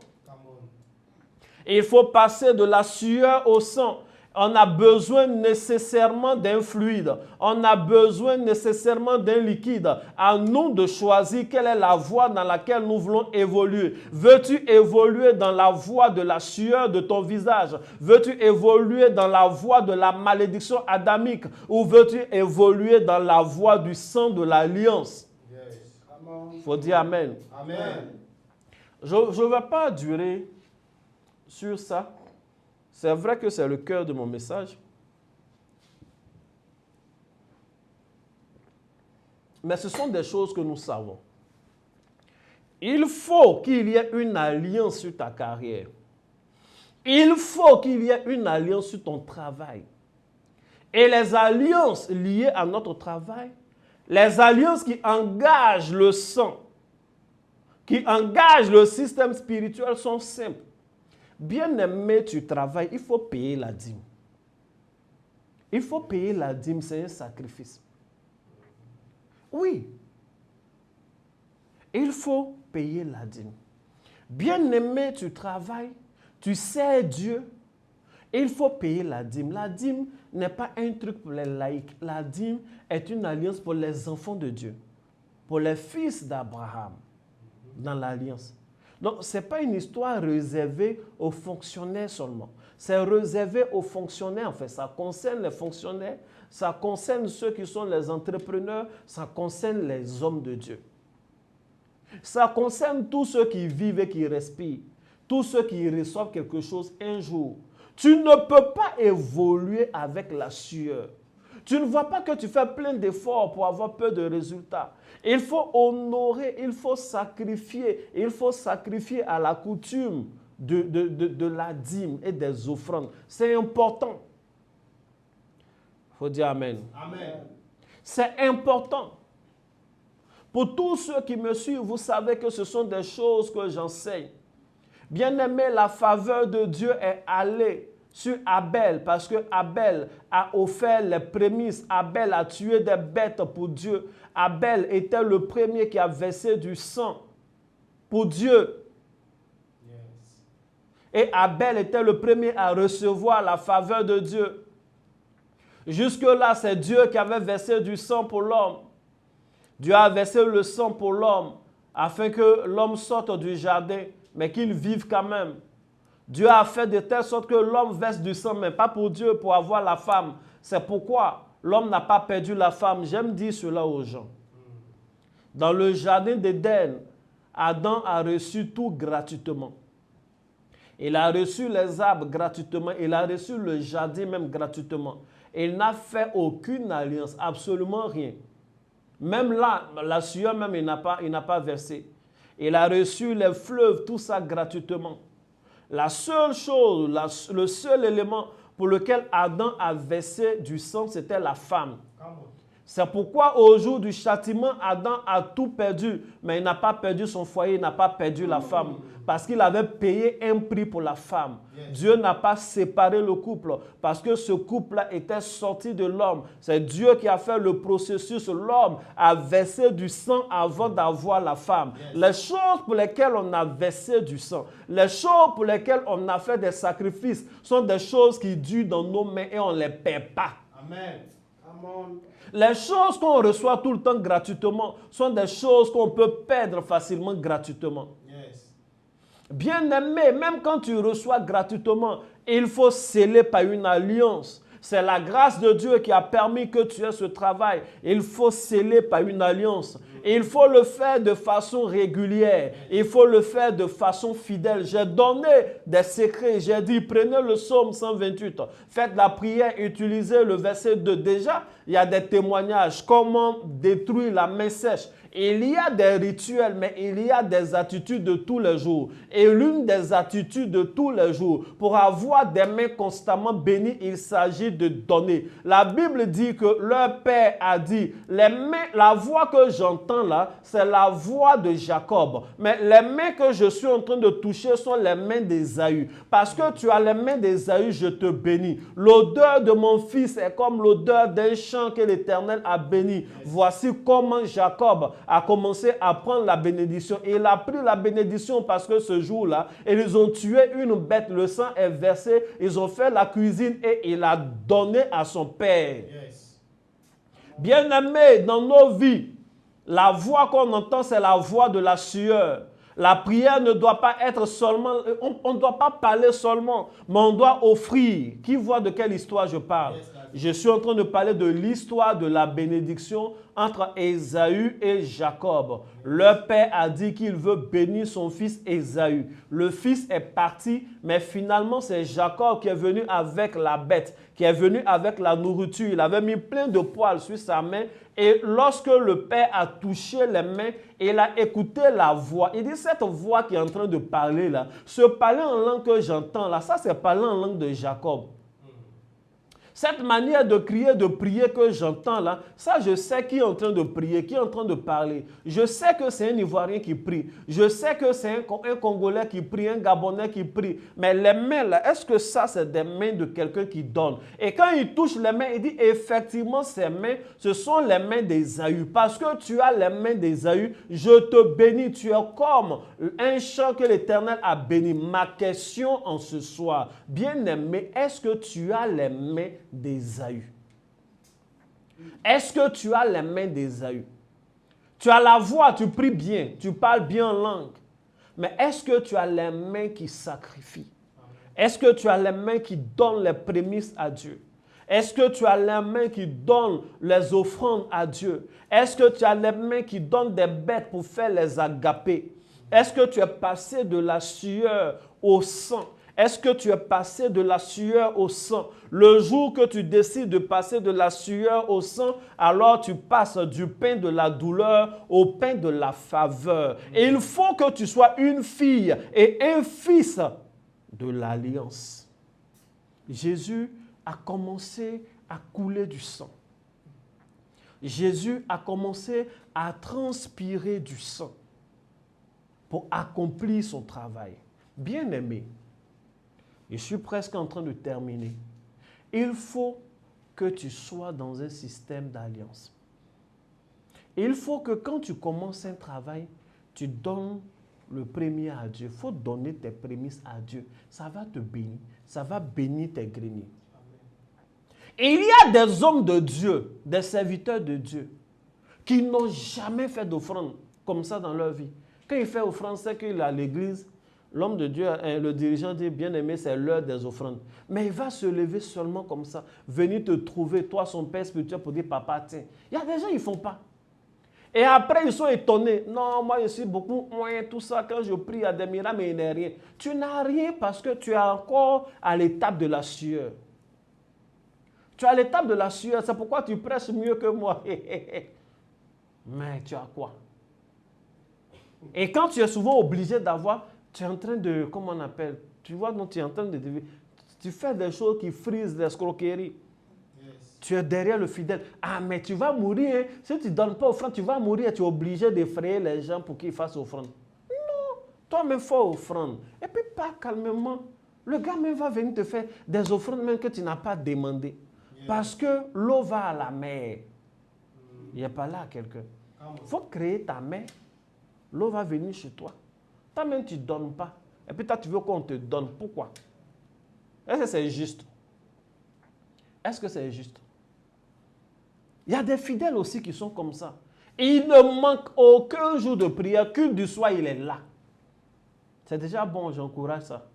Il faut passer de la sueur au sang. On a besoin nécessairement d'un fluide. On a besoin nécessairement d'un liquide. À nous de choisir quelle est la voie dans laquelle nous voulons évoluer. Veux-tu évoluer dans la voie de la sueur de ton visage? Veux-tu évoluer dans la voie de la malédiction adamique? Ou veux-tu évoluer dans la voie du sang de l'alliance? Il faut dire Amen. Amen. Je ne vais pas durer sur ça. C'est vrai que c'est le cœur de mon message. Mais ce sont des choses que nous savons. Il faut qu'il y ait une alliance sur ta carrière. Il faut qu'il y ait une alliance sur ton travail. Et les alliances liées à notre travail, les alliances qui engagent le sang, qui engagent le système spirituel sont simples. Bien-aimé, tu travailles, il faut payer la dîme. Il faut payer la dîme, c'est un sacrifice. Oui. Il faut payer la dîme. Bien-aimé, tu travailles, tu sers Dieu, il faut payer la dîme. La dîme n'est pas un truc pour les laïcs. La dîme est une alliance pour les enfants de Dieu, pour les fils d'Abraham dans l'alliance. Donc, ce n'est pas une histoire réservée aux fonctionnaires seulement. C'est réservé aux fonctionnaires, en fait. Ça concerne les fonctionnaires, ça concerne ceux qui sont les entrepreneurs, ça concerne les hommes de Dieu. Ça concerne tous ceux qui vivent et qui respirent, tous ceux qui reçoivent quelque chose un jour. Tu ne peux pas évoluer avec la sueur. Tu ne vois pas que tu fais plein d'efforts pour avoir peu de résultats. Il faut honorer, il faut sacrifier à la coutume de la dîme et des offrandes. C'est important. Il faut dire Amen. Amen. C'est important. Pour tous ceux qui me suivent, vous savez que ce sont des choses que j'enseigne. Bien-aimé, la faveur de Dieu est allée sur Abel parce que Abel a offert les prémices. Abel a tué des bêtes pour Dieu. Abel était le premier qui a versé du sang pour Dieu. Yes. Et Abel était le premier à recevoir la faveur de Dieu. Jusque-là, c'est Dieu qui avait versé du sang pour l'homme. Dieu a versé le sang pour l'homme afin que l'homme sorte du jardin, mais qu'il vive quand même. Dieu a fait de telle sorte que l'homme verse du sang, mais pas pour Dieu, pour avoir la femme. C'est pourquoi l'homme n'a pas perdu la femme. J'aime dire cela aux gens. Dans le jardin d'Éden, Adam a reçu tout gratuitement. Il a reçu les arbres gratuitement. Il a reçu le jardin même gratuitement. Il n'a fait aucune alliance, absolument rien. Même là, la sueur même, il n'a pas versé. Il a reçu les fleuves, tout ça gratuitement. La seule chose, le seul élément pour lequel Adam a versé du sang, c'était la femme. C'est pourquoi au jour du châtiment, Adam a tout perdu. Mais il n'a pas perdu son foyer, il n'a pas perdu la femme. Parce qu'il avait payé un prix pour la femme. Yes. Dieu n'a pas séparé le couple. Parce que ce couple-là était sorti de l'homme. C'est Dieu qui a fait le processus. L'homme a versé du sang avant d'avoir la femme. Yes. Les choses pour lesquelles on a versé du sang, les choses pour lesquelles on a fait des sacrifices, sont des choses qui durent dans nos mains et on ne les perd pas. Amen. Amen. Les choses qu'on reçoit tout le temps gratuitement sont des choses qu'on peut perdre facilement gratuitement. Yes. Bien-aimé, même quand tu reçois gratuitement, il faut sceller par une alliance. C'est la grâce de Dieu qui a permis que tu aies ce travail. Il faut sceller par une alliance. Il faut le faire de façon régulière. Il faut le faire de façon fidèle. J'ai donné des secrets. J'ai dit, prenez le psaume 128. Faites la prière, utilisez le verset 2. Déjà, il y a des témoignages. Comment détruire la main sèche. Il y a des rituels, mais il y a des attitudes de tous les jours. Et l'une des attitudes de tous les jours, pour avoir des mains constamment bénies, il s'agit de donner. La Bible dit que leur père a dit, la voix que j'entends là, c'est la voix de Jacob. Mais les mains que je suis en train de toucher sont les mains d'Ésaü. Parce que tu as les mains d'Ésaü, je te bénis. L'odeur de mon fils est comme l'odeur d'un champ que l'Éternel a béni. Voici comment Jacob a commencé à prendre la bénédiction. Et il a pris la bénédiction parce que ce jour-là, ils ont tué une bête, le sang est versé, ils ont fait la cuisine et il a donné à son père. Yes. Bien-aimés, dans nos vies, la voix qu'on entend, c'est la voix de la sueur. La prière ne doit pas être seulement, on ne doit pas parler seulement, mais on doit offrir. Qui voit de quelle histoire je parle? Je suis en train de parler de l'histoire de la bénédiction entre Ésaü et Jacob. Leur père a dit qu'il veut bénir son fils Ésaü. Le fils est parti, mais finalement c'est Jacob qui est venu avec la bête, qui est venu avec la nourriture. Il avait mis plein de poils sur sa main. Et lorsque le père a touché les mains, il a écouté la voix. Il dit, cette voix qui est en train de parler là, ce parler en langue que j'entends là, ça c'est parler en langue de Jacob. Cette manière de crier, de prier que j'entends là, ça je sais qui est en train de prier, qui est en train de parler. Je sais que c'est un Ivoirien qui prie. Je sais que c'est un Congolais qui prie, un Gabonais qui prie. Mais les mains là, est-ce que ça c'est des mains de quelqu'un qui donne? Et quand il touche les mains, il dit effectivement ces mains, ce sont les mains d'Ésaü. Parce que tu as les mains d'Ésaü, je te bénis. Tu es comme un champ que l'Éternel a béni. Ma question en ce soir, bien-aimé, est-ce que tu as les mains d'Ésaü? Est-ce que tu as les mains d'Ésaü? Tu as la voix, tu pries bien, tu parles bien en langue. Mais est-ce que tu as les mains qui sacrifient? Est-ce que tu as les mains qui donnent les prémices à Dieu? Est-ce que tu as les mains qui donnent les offrandes à Dieu? Est-ce que tu as les mains qui donnent des bêtes pour faire les agapés? Est-ce que tu es passé de la sueur au sang? Est-ce que tu es passé de la sueur au sang? Le jour que tu décides de passer de la sueur au sang, alors tu passes du pain de la douleur au pain de la faveur. Et il faut que tu sois une fille et un fils de l'alliance. Jésus a commencé à couler du sang. Jésus a commencé à transpirer du sang pour accomplir son travail. Bien-aimé, je suis presque en train de terminer. Il faut que tu sois dans un système d'alliance. Il faut que quand tu commences un travail, tu donnes le premier à Dieu. Il faut donner tes prémices à Dieu. Ça va te bénir. Ça va bénir tes greniers. Et il y a des hommes de Dieu, des serviteurs de Dieu, qui n'ont jamais fait d'offrande comme ça dans leur vie. Quand il fait offrande, c'est qu'il est à l'église. L'homme de Dieu, le dirigeant dit, bien-aimé, c'est l'heure des offrandes. Mais il va se lever seulement comme ça, venir te trouver, toi, son père spirituel, pour dire, papa, tiens. Il y a des gens, ils ne font pas. Et après, ils sont étonnés. Non, moi, je suis beaucoup moins, tout ça. Quand je prie, il y a des miracles, mais il n'y a rien. Tu n'as rien parce que tu es encore à l'étape de la sueur. Tu es à l'étape de la sueur. C'est pourquoi tu prêches mieux que moi. Mais tu as quoi? Et quand tu es souvent obligé d'avoir... Tu es en train de, comment on appelle, tu vois, donc tu es en train de, tu fais des choses qui frisent l'escroquerie. Yes. Tu es derrière le fidèle. Ah, mais tu vas mourir. Hein. Si tu ne donnes pas offrande, tu vas mourir. Tu es obligé d'effrayer les gens pour qu'ils fassent offrande. Non, toi-même, fais offrande. Et puis, pas calmement. Le gars même va venir te faire des offrandes même que tu n'as pas demandé. Yes. Parce que l'eau va à la mer. Il n'y a pas là quelqu'un. Il faut créer ta mer. L'eau va venir chez toi. Toi-même, tu ne donnes pas. Et puis toi, tu veux qu'on te donne. Pourquoi? Est-ce que c'est juste? Est-ce que c'est juste? Il y a des fidèles aussi qui sont comme ça. Et il ne manque aucun jour de prière. Culte du soir, il est là. C'est déjà bon, j'encourage ça.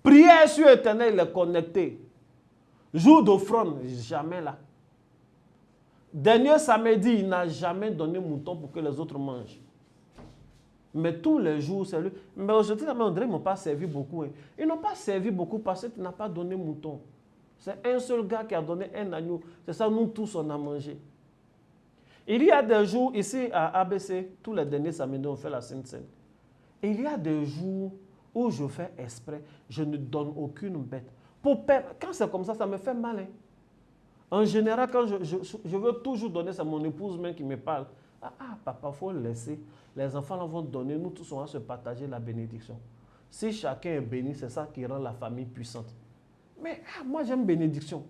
Prière sur Éternel, il est connecté. Jour d'offrande, jamais là. Dernier samedi, il n'a jamais donné mouton pour que les autres mangent. Mais tous les jours, c'est lui. Mais aujourd'hui, on dirait qu'ils n'ont pas servi beaucoup. Hein. Ils n'ont pas servi beaucoup parce que tu n'as pas donné mouton. C'est un seul gars qui a donné un agneau. C'est ça, nous tous, on a mangé. Il y a des jours, ici à ABC, tous les derniers samedis, on fait la Sainte Seine. Et il y a des jours où je fais exprès, je ne donne aucune bête. Quand c'est comme ça me fait mal. Hein. En général, quand je veux toujours donner, c'est mon épouse même qui me parle. Papa, il faut le laisser. Les enfants là vont donner, nous tous on va se partager la bénédiction. Si chacun est béni, c'est ça qui rend la famille puissante. Mais moi j'aime bénédiction.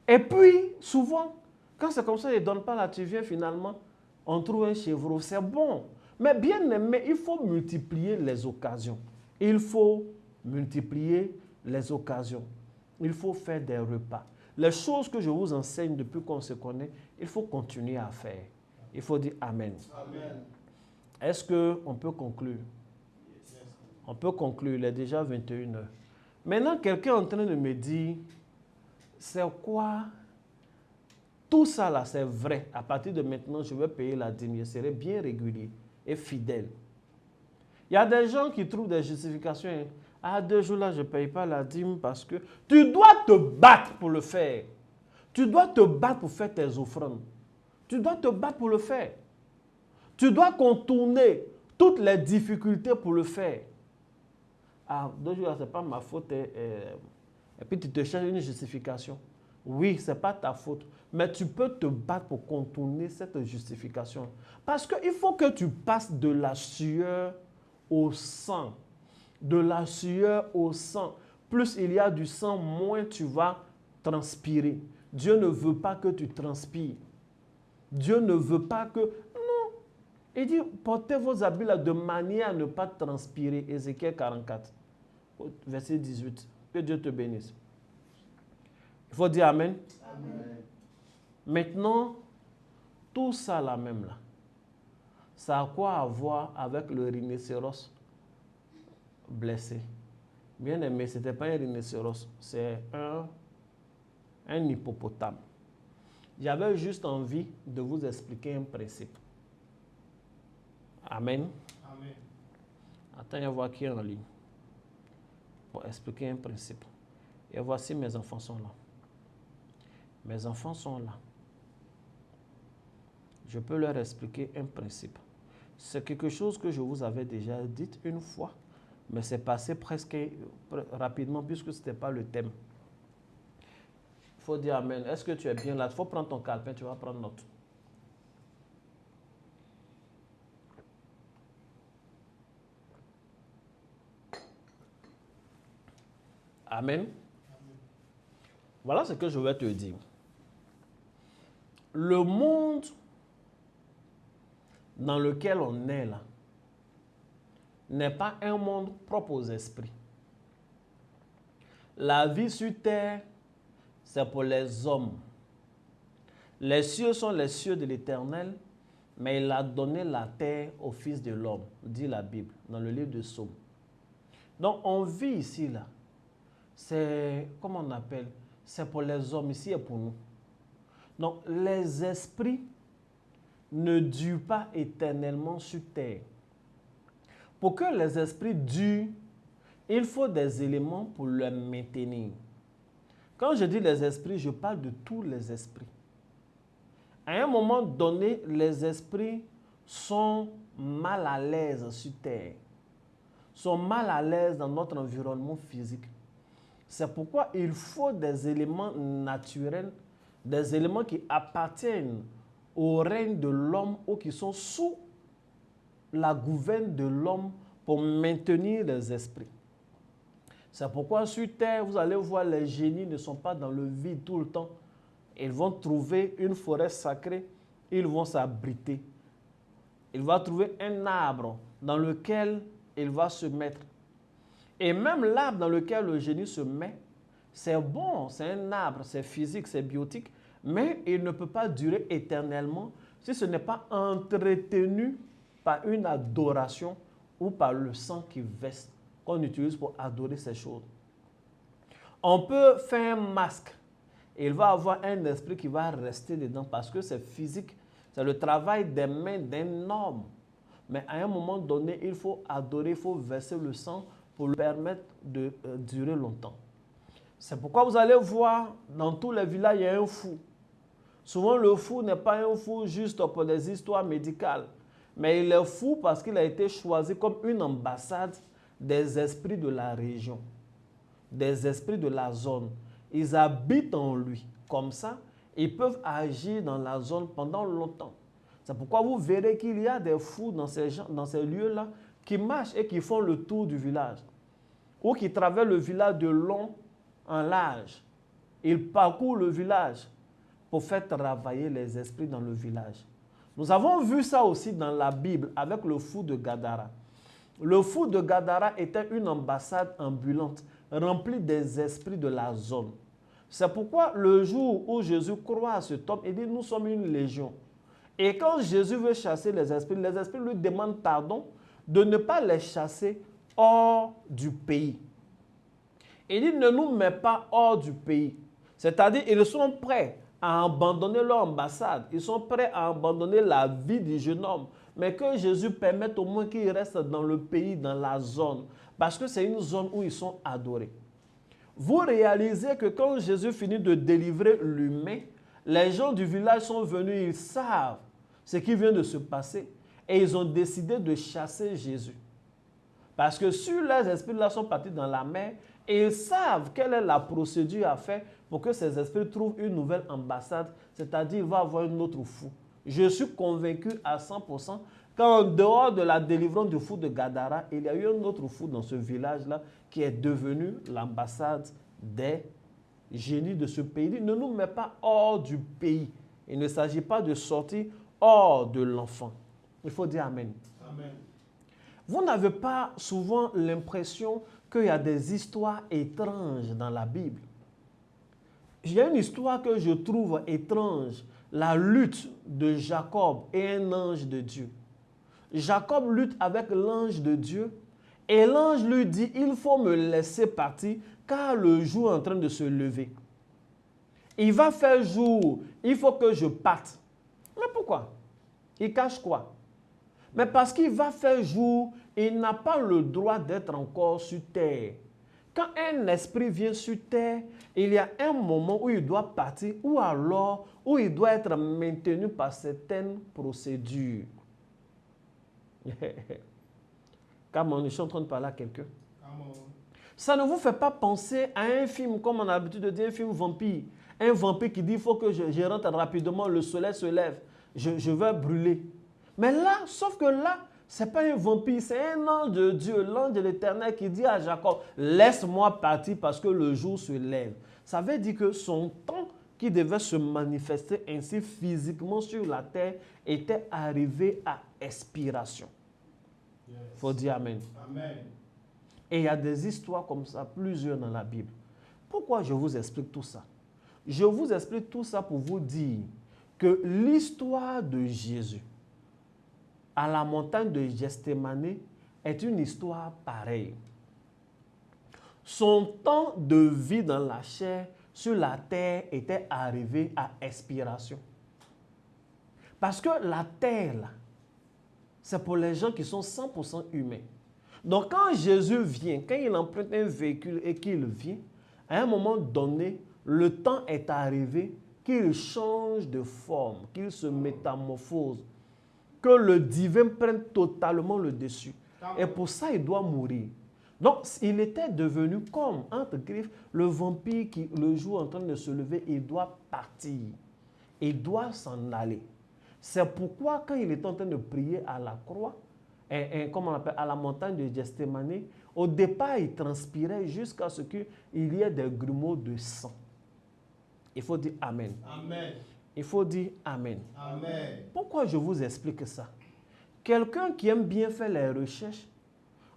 Et puis, souvent, quand c'est comme ça, ils ne donnent pas là, tu viens finalement, on trouve un chevreau, c'est bon. Mais bien aimé, il faut multiplier les occasions. Il faut multiplier les occasions. Il faut faire des repas. Les choses que je vous enseigne depuis qu'on se connaît, il faut continuer à faire. Il faut dire Amen. Amen. Est-ce qu'on peut conclure? Yes. On peut conclure, il est déjà 21 heures. Maintenant, quelqu'un est en train de me dire, c'est quoi? Tout ça là, c'est vrai. À partir de maintenant, je vais payer la dîme. Je serai bien régulier et fidèle. Il y a des gens qui trouvent des justifications. Ah, 2 jours là, je ne paye pas la dîme parce que tu dois te battre pour le faire. Tu dois te battre pour faire tes offrandes. Tu dois te battre pour le faire. Tu dois contourner toutes les difficultés pour le faire. Ah, 2 jours, ce n'est pas ma faute. Et puis tu te cherches une justification. Oui, ce n'est pas ta faute. Mais tu peux te battre pour contourner cette justification. Parce qu'il faut que tu passes de la sueur au sang. De la sueur au sang. Plus il y a du sang, moins tu vas transpirer. Dieu ne veut pas que tu transpires. Dieu ne veut pas que... Non. Il dit, portez vos habits là de manière à ne pas transpirer. Ézéchiel 44, verset 18. Que Dieu te bénisse. Il faut dire Amen. Amen. Maintenant, tout ça là même là, ça a quoi à voir avec le rhinocéros blessé? Bien aimé, ce n'était pas un rhinocéros, c'est un hippopotame. J'avais juste envie de vous expliquer un principe. Amen. Amen. Attends, il y a voir qui est en ligne. Pour expliquer un principe. Et voici, mes enfants sont là. Mes enfants sont là. Je peux leur expliquer un principe. C'est quelque chose que je vous avais déjà dit une fois, mais c'est passé presque rapidement puisque ce n'était pas le thème. Il faut dire Amen. Est-ce que tu es bien là? Il faut prendre ton calepin, tu vas prendre note. Amen. Voilà ce que je vais te dire. Le monde dans lequel on est là n'est pas un monde propre aux esprits. La vie sur terre, c'est pour les hommes. Les cieux sont les cieux de l'Éternel, mais il a donné la terre au Fils de l'homme, dit la Bible, dans le livre de Psaume. Donc, on vit ici, là. C'est, comment on appelle? C'est pour les hommes, ici et pour nous. Donc, les esprits ne durent pas éternellement sur terre. Pour que les esprits durent, il faut des éléments pour les maintenir. Quand je dis les esprits, je parle de tous les esprits. À un moment donné, les esprits sont mal à l'aise sur terre, sont mal à l'aise dans notre environnement physique. C'est pourquoi il faut des éléments naturels, des éléments qui appartiennent au règne de l'homme ou qui sont sous la gouverne de l'homme pour maintenir les esprits. C'est pourquoi sur terre, vous allez voir, les génies ne sont pas dans le vide tout le temps. Ils vont trouver une forêt sacrée, ils vont s'abriter. Il va trouver un arbre dans lequel il va se mettre. Et même l'arbre dans lequel le génie se met, c'est bon, c'est un arbre, c'est physique, c'est biotique, mais il ne peut pas durer éternellement si ce n'est pas entretenu par une adoration ou par le sang qui verse, qu'on utilise pour adorer ces choses. On peut faire un masque et il va avoir un esprit qui va rester dedans parce que c'est physique, c'est le travail des mains d'un homme. Mais à un moment donné, il faut adorer, il faut verser le sang pour lui permettre de durer longtemps. C'est pourquoi vous allez voir, dans tous les villages, il y a un fou. Souvent, le fou n'est pas un fou juste pour des histoires médicales, mais il est fou parce qu'il a été choisi comme une ambassade des esprits de la région, des esprits de la zone. Ils habitent en lui. Comme ça, ils peuvent agir dans la zone pendant longtemps. C'est pourquoi vous verrez qu'il y a des fous dans ces lieux-là qui marchent et qui font le tour du village ou qui traversent le village de long en large. Ils parcourent le village pour faire travailler les esprits dans le village. Nous avons vu ça aussi dans la Bible avec le fou de Gadara. Le fou de Gadara était une ambassade ambulante remplie des esprits de la zone. C'est pourquoi le jour où Jésus croit à cet homme, il dit « Nous sommes une légion ». Et quand Jésus veut chasser les esprits lui demandent pardon de ne pas les chasser hors du pays. Il dit « Ne nous mets pas hors du pays ». C'est-à-dire ils sont prêts à abandonner leur ambassade. Ils sont prêts à abandonner la vie du jeune homme. Mais que Jésus permette au moins qu'ils restent dans le pays, dans la zone. Parce que c'est une zone où ils sont adorés. Vous réalisez que quand Jésus finit de délivrer l'humain, les gens du village sont venus, ils savent ce qui vient de se passer. Et ils ont décidé de chasser Jésus. Parce que sur les esprits là sont partis dans la mer Et ils savent quelle est la procédure à faire pour que ces esprits trouvent une nouvelle ambassade, c'est-à-dire il va y avoir un autre fou. Je suis convaincu à 100% qu'en dehors de la délivrance du fou de Gadara, il y a eu un autre fou dans ce village-là qui est devenu l'ambassade des génies de ce pays. Il ne nous met pas hors du pays. Il ne s'agit pas de sortir hors de l'enfant. Il faut dire Amen. Amen. Vous n'avez pas souvent l'impression qu'il y a des histoires étranges dans la Bible. Il y a une histoire que je trouve étrange, la lutte de Jacob et un ange de Dieu. Jacob lutte avec l'ange de Dieu et l'ange lui dit, il faut me laisser partir car le jour est en train de se lever. Il va faire jour, il faut que je parte. Mais pourquoi? Il cache quoi? Mais parce qu'il va faire jour, il n'a pas le droit d'être encore sur terre. Quand un esprit vient sur terre, il y a un moment où il doit partir ou alors où il doit être maintenu par certaines procédures. Come on, je suis en train de parler à quelqu'un. Ça ne vous fait pas penser à un film, comme on a l'habitude de dire, un film vampire. Un vampire qui dit, il faut que je rentre rapidement, le soleil se lève, je vais brûler. Mais là, sauf que là, ce n'est pas un vampire, c'est un ange de Dieu, l'ange de l'Éternel qui dit à Jacob, laisse-moi partir parce que le jour se lève. Ça veut dire que son temps qui devait se manifester ainsi physiquement sur la terre était arrivé à expiration. Il faut dire Amen. Amen. Et il y a des histoires comme ça, plusieurs dans la Bible. Pourquoi je vous explique tout ça? Je vous explique tout ça pour vous dire que l'histoire de Jésus à la montagne de Gethsémani est une histoire pareille. Son temps de vie dans la chair sur la terre était arrivé à expiration. Parce que la terre, là, c'est pour les gens qui sont 100% humains. Donc quand Jésus vient, quand il emprunte un véhicule et qu'il vient, à un moment donné, le temps est arrivé qu'il change de forme, qu'il se métamorphose, que le divin prenne totalement le dessus. Et pour ça, il doit mourir. Donc, il était devenu comme, entre griffes, le vampire qui, le jour en train de se lever, il doit partir. Il doit s'en aller. C'est pourquoi, quand il était en train de prier à la croix, comme on appelle, à la montagne de Gethsémani, au départ, il transpirait jusqu'à ce qu'il y ait des grumeaux de sang. Il faut dire Amen. Amen. Il faut dire Amen. Amen. Pourquoi je vous explique ça? Quelqu'un qui aime bien faire les recherches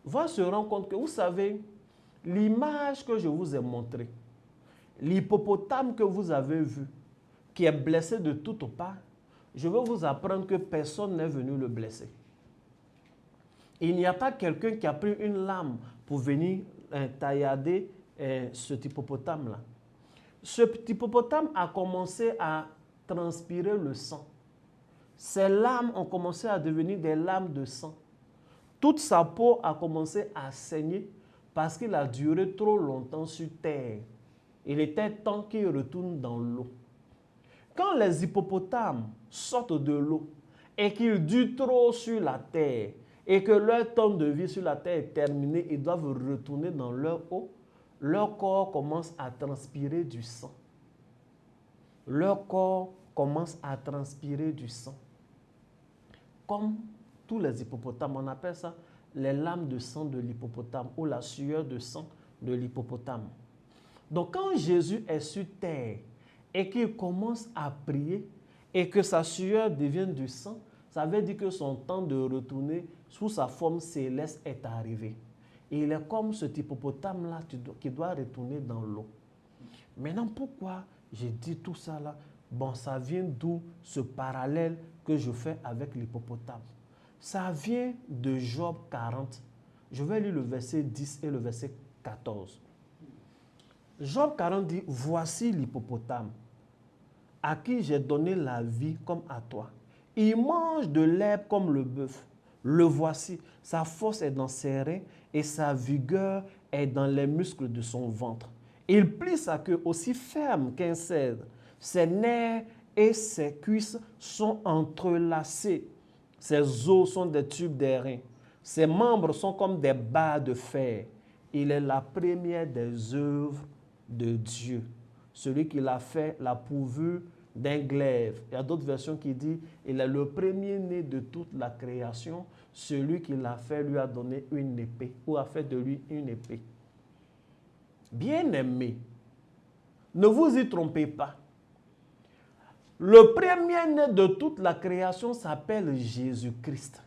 va se rendre compte que, vous savez, l'image que je vous ai montrée, l'hippopotame que vous avez vu, qui est blessé de toutes parts, je veux vous apprendre que personne n'est venu le blesser. Il n'y a pas quelqu'un qui a pris une lame pour venir taillader cet hippopotame-là. Ce petit hippopotame a commencé à transpirer le sang. Ses lames ont commencé à devenir des lames de sang. Toute sa peau a commencé à saigner parce qu'il a duré trop longtemps sur terre. Il était temps qu'il retourne dans l'eau. Quand les hippopotames sortent de l'eau et qu'ils durent trop sur la terre et que leur temps de vie sur la terre est terminé, ils doivent retourner dans leur eau, leur corps commence à transpirer du sang. Leur corps commence à transpirer du sang. Comme tous les hippopotames, on appelle ça les lames de sang de l'hippopotame ou la sueur de sang de l'hippopotame. Donc quand Jésus est sur terre et qu'il commence à prier et que sa sueur devienne du sang, ça veut dire que son temps de retourner sous sa forme céleste est arrivé. Et il est comme ce hippopotame-là qui doit retourner dans l'eau. Maintenant, pourquoi j'ai dit tout ça là? Bon, ça vient d'où ce parallèle que je fais avec l'hippopotame? Ça vient de Job 40. Je vais lire le verset 10 et le verset 14. Job 40 dit, « Voici l'hippopotame, à qui j'ai donné la vie comme à toi. Il mange de l'herbe comme le bœuf. Le voici, sa force est dans ses reins et sa vigueur est dans les muscles de son ventre. Il plie sa queue aussi ferme qu'un cèdre. Ses nerfs et ses cuisses sont entrelacés. Ses os sont des tubes d'airain. Ses membres sont comme des barres de fer. Il est la première des œuvres de Dieu. Celui qui l'a fait, l'a pourvu d'un glaive. Il y a d'autres versions qui disent, il est le premier-né de toute la création. Celui qui l'a fait lui a donné une épée, ou a fait de lui une épée. Bien-aimé, ne vous y trompez pas. Le premier-né de toute la création s'appelle Jésus-Christ.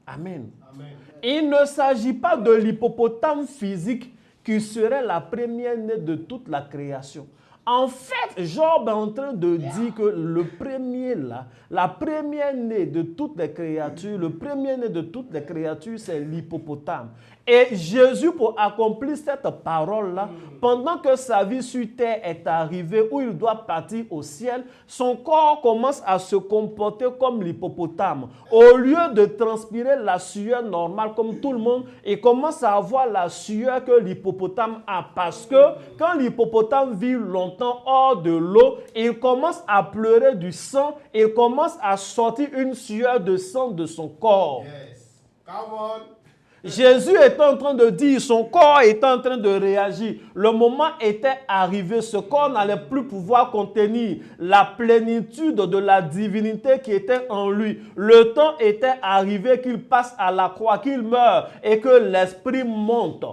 Amen. Amen. Il ne s'agit pas de l'hippopotame physique qui serait la première-née de toute la création. En fait, Job est en train de dire que le premier là, la première-née de toutes les créatures, le premier-né de toutes les créatures, c'est l'hippopotame. Et Jésus, pour accomplir cette parole-là, pendant que sa vie sur terre est arrivée, où il doit partir au ciel, son corps commence à se comporter comme l'hippopotame. Au lieu de transpirer la sueur normale comme tout le monde, il commence à avoir la sueur que l'hippopotame a. Parce que quand l'hippopotame vit longtemps hors de l'eau, il commence à pleurer du sang, il commence à sortir une sueur de sang de son corps. Yes. Come on. Jésus était en train de dire, son corps était en train de réagir. Le moment était arrivé, ce corps n'allait plus pouvoir contenir la plénitude de la divinité qui était en lui. Le temps était arrivé qu'il passe à la croix, qu'il meure et que l'esprit monte.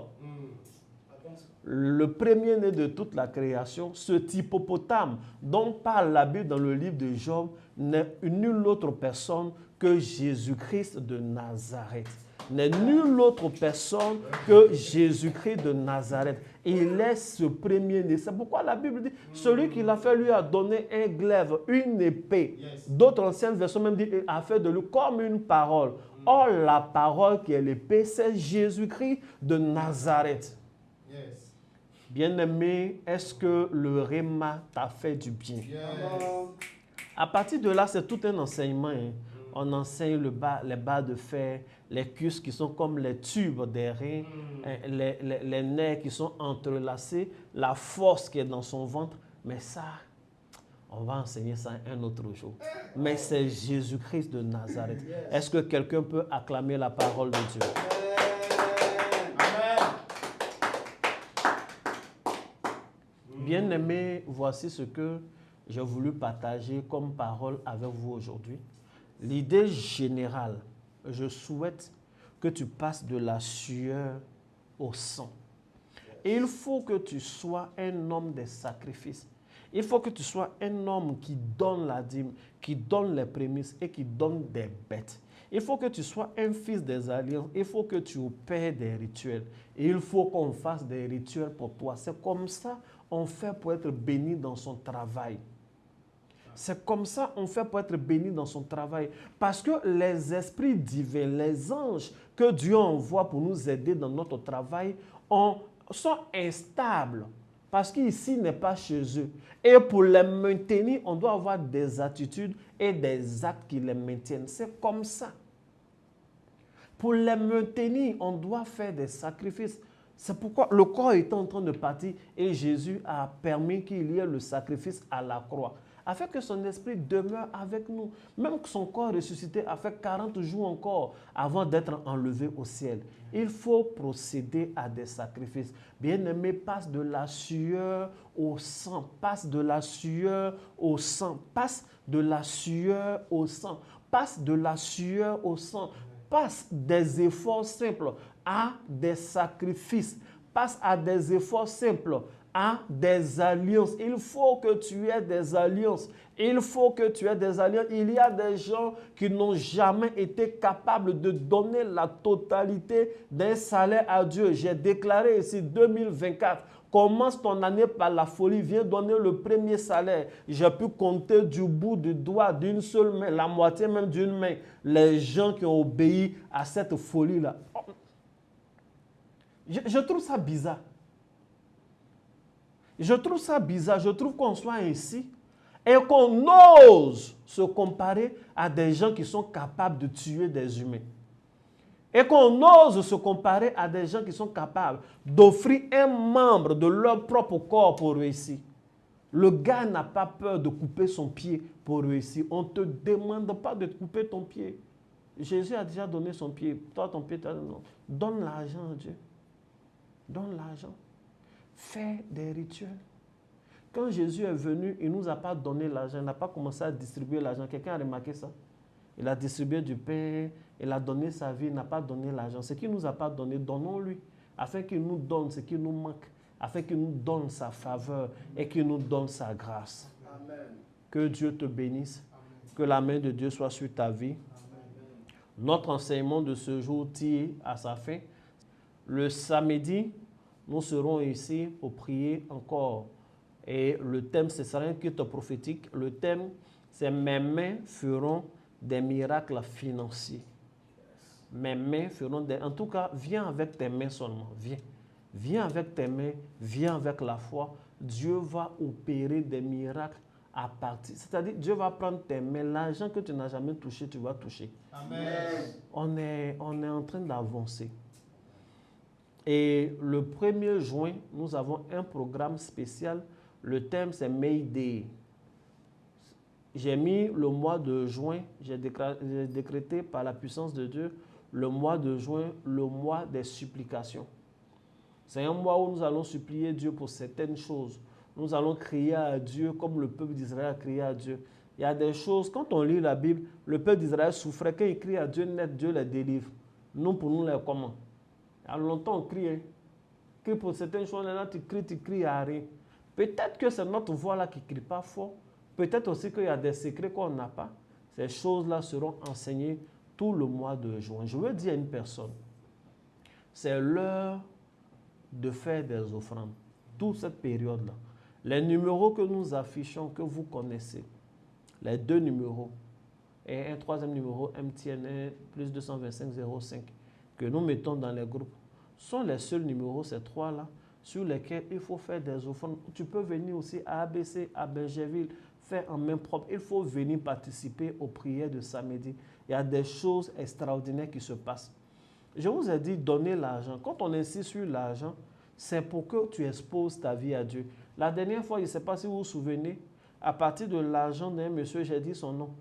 Le premier-né de toute la création, ce hippopotame dont parle la Bible dans le livre de Job, n'est nulle autre personne que Jésus-Christ de Nazareth. N'est nulle autre personne que Jésus-Christ de Nazareth. Il est ce premier-né. C'est pourquoi la Bible dit, celui qui l'a fait lui a donné un glaive, une épée. Yes. D'autres anciennes versions même disent, il a fait de lui comme une parole. Or, la parole qui est l'épée, c'est Jésus-Christ de Nazareth. Yes. Bien-aimé, est-ce que le Réma t'a fait du bien? Yes. À partir de là, c'est tout un enseignement. Hein. On enseigne les barres de fer, les cuisses qui sont comme les tubes des reins, les nerfs qui sont entrelacés, la force qui est dans son ventre. Mais ça, on va enseigner ça un autre jour. Mais c'est Jésus-Christ de Nazareth. Est-ce que quelqu'un peut acclamer la parole de Dieu? Bien-aimés, voici ce que j'ai voulu partager comme parole avec vous aujourd'hui. L'idée générale, je souhaite que tu passes de la sueur au sang. Et il faut que tu sois un homme des sacrifices. Il faut que tu sois un homme qui donne la dîme, qui donne les prémices et qui donne des bêtes. Il faut que tu sois un fils des alliances. Il faut que tu opères des rituels. Et il faut qu'on fasse des rituels pour toi. C'est comme ça on fait pour être béni dans son travail. C'est comme ça on fait pour être béni dans son travail. Parce que les esprits divins, les anges que Dieu envoie pour nous aider dans notre travail, sont instables. Parce qu'ici n'est pas chez eux. Et pour les maintenir, on doit avoir des attitudes et des actes qui les maintiennent. C'est comme ça. Pour les maintenir, on doit faire des sacrifices. C'est pourquoi le corps est en train de partir et Jésus a permis qu'il y ait le sacrifice à la croix, afin que son esprit demeure avec nous. Même que son corps ressuscité a fait 40 jours encore avant d'être enlevé au ciel. Il faut procéder à des sacrifices. Bien-aimé, passe de la sueur au sang. Passe de la sueur au sang. Passe de la sueur au sang. Passe de la sueur au sang. Passe des efforts simples à des sacrifices. Passe à des efforts simples à des alliances. Il faut que tu aies des alliances. Il faut que tu aies des alliances. Il y a des gens qui n'ont jamais été capables de donner la totalité d'un salaire à Dieu. J'ai déclaré ici 2024. Commence ton année par la folie. Viens donner le premier salaire. J'ai pu compter du bout du doigt d'une seule main, la moitié même d'une main, les gens qui ont obéi à cette folie-là. Je trouve ça bizarre. Je trouve ça bizarre. Je trouve qu'on soit ainsi et qu'on ose se comparer à des gens qui sont capables de tuer des humains. Et qu'on ose se comparer à des gens qui sont capables d'offrir un membre de leur propre corps pour réussir. Le gars n'a pas peur de couper son pied pour réussir. On ne te demande pas de couper ton pied. Jésus a déjà donné son pied. Toi, ton pied, non. Donne l'argent à Dieu. Donne l'argent. Fais des rituels. Quand Jésus est venu, il ne nous a pas donné l'argent. Il n'a pas commencé à distribuer l'argent. Quelqu'un a remarqué ça? Il a distribué du pain, il a donné sa vie, il n'a pas donné l'argent. Ce qu'il ne nous a pas donné, donnons-lui, afin qu'il nous donne ce qui nous manque, afin qu'il nous donne sa faveur et qu'il nous donne sa grâce. Amen. Que Dieu te bénisse, que la main de Dieu soit sur ta vie. Notre enseignement de ce jour tire à sa fin. Le samedi, nous serons ici pour prier encore. Et le thème, ce sera un culte prophétique. Le thème, c'est « Mes mains feront des miracles financiers ». Mes mains feront des... En tout cas, viens avec tes mains seulement. Viens. Viens avec tes mains, viens avec la foi. Dieu va opérer des miracles à partir. C'est-à-dire, Dieu va prendre tes mains. L'argent que tu n'as jamais touché, tu vas toucher. Amen. On est en train d'avancer. Et le 1er juin, nous avons un programme spécial. Le thème, c'est May Day. J'ai mis le mois de juin, j'ai décrété par la puissance de Dieu, le mois de juin, le mois des supplications. C'est un mois où nous allons supplier Dieu pour certaines choses. Nous allons crier à Dieu comme le peuple d'Israël a crié à Dieu. Il y a des choses, quand on lit la Bible, le peuple d'Israël souffrait. Quand il crie à Dieu net, Dieu les délivre. Nous, pour nous, les comment? Il y a longtemps, on crie. Hein? Crie pour certaines choses, là, tu cries à rien. Peut-être que c'est notre voix là qui ne crie pas fort. Peut-être aussi qu'il y a des secrets qu'on n'a pas. Ces choses-là seront enseignées tout le mois de juin. Je veux dire à une personne, c'est l'heure de faire des offrandes. Toute cette période-là. Les numéros que nous affichons, que vous connaissez, les 2 numéros et un 3e numéro MTN plus 225 05 que nous mettons dans les groupes, sont les seuls numéros, ces 3-là, sur lesquels il faut faire des offrandes. Tu peux venir aussi à ABC, à Bergerville, faire en main propre. Il faut venir participer aux prières de samedi. Il y a des choses extraordinaires qui se passent. Je vous ai dit, donnez l'argent. Quand on insiste sur l'argent, c'est pour que tu exposes ta vie à Dieu. La dernière fois, je ne sais pas si vous vous souvenez, à partir de l'argent d'un monsieur, j'ai dit son nom.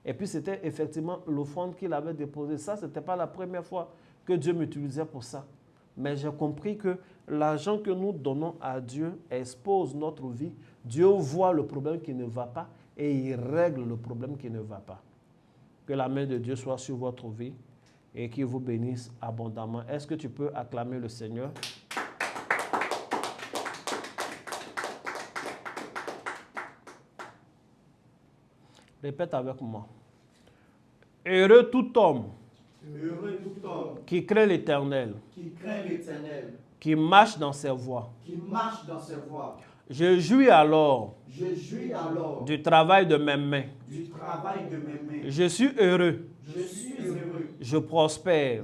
Et puis c'était effectivement l'offrande qu'il avait déposée. Ça, ce n'était pas la première fois que Dieu m'utilisait pour ça. Mais j'ai compris que l'argent que nous donnons à Dieu expose notre vie. Dieu voit le problème qui ne va pas et il règle le problème qui ne va pas. Que la main de Dieu soit sur votre vie et qu'il vous bénisse abondamment. Est-ce que tu peux acclamer le Seigneur? Répète avec moi. Heureux tout homme qui craint l'Éternel, qui marche dans ses voies. Je jouis alors du travail de mes mains. Je suis heureux. Je prospère.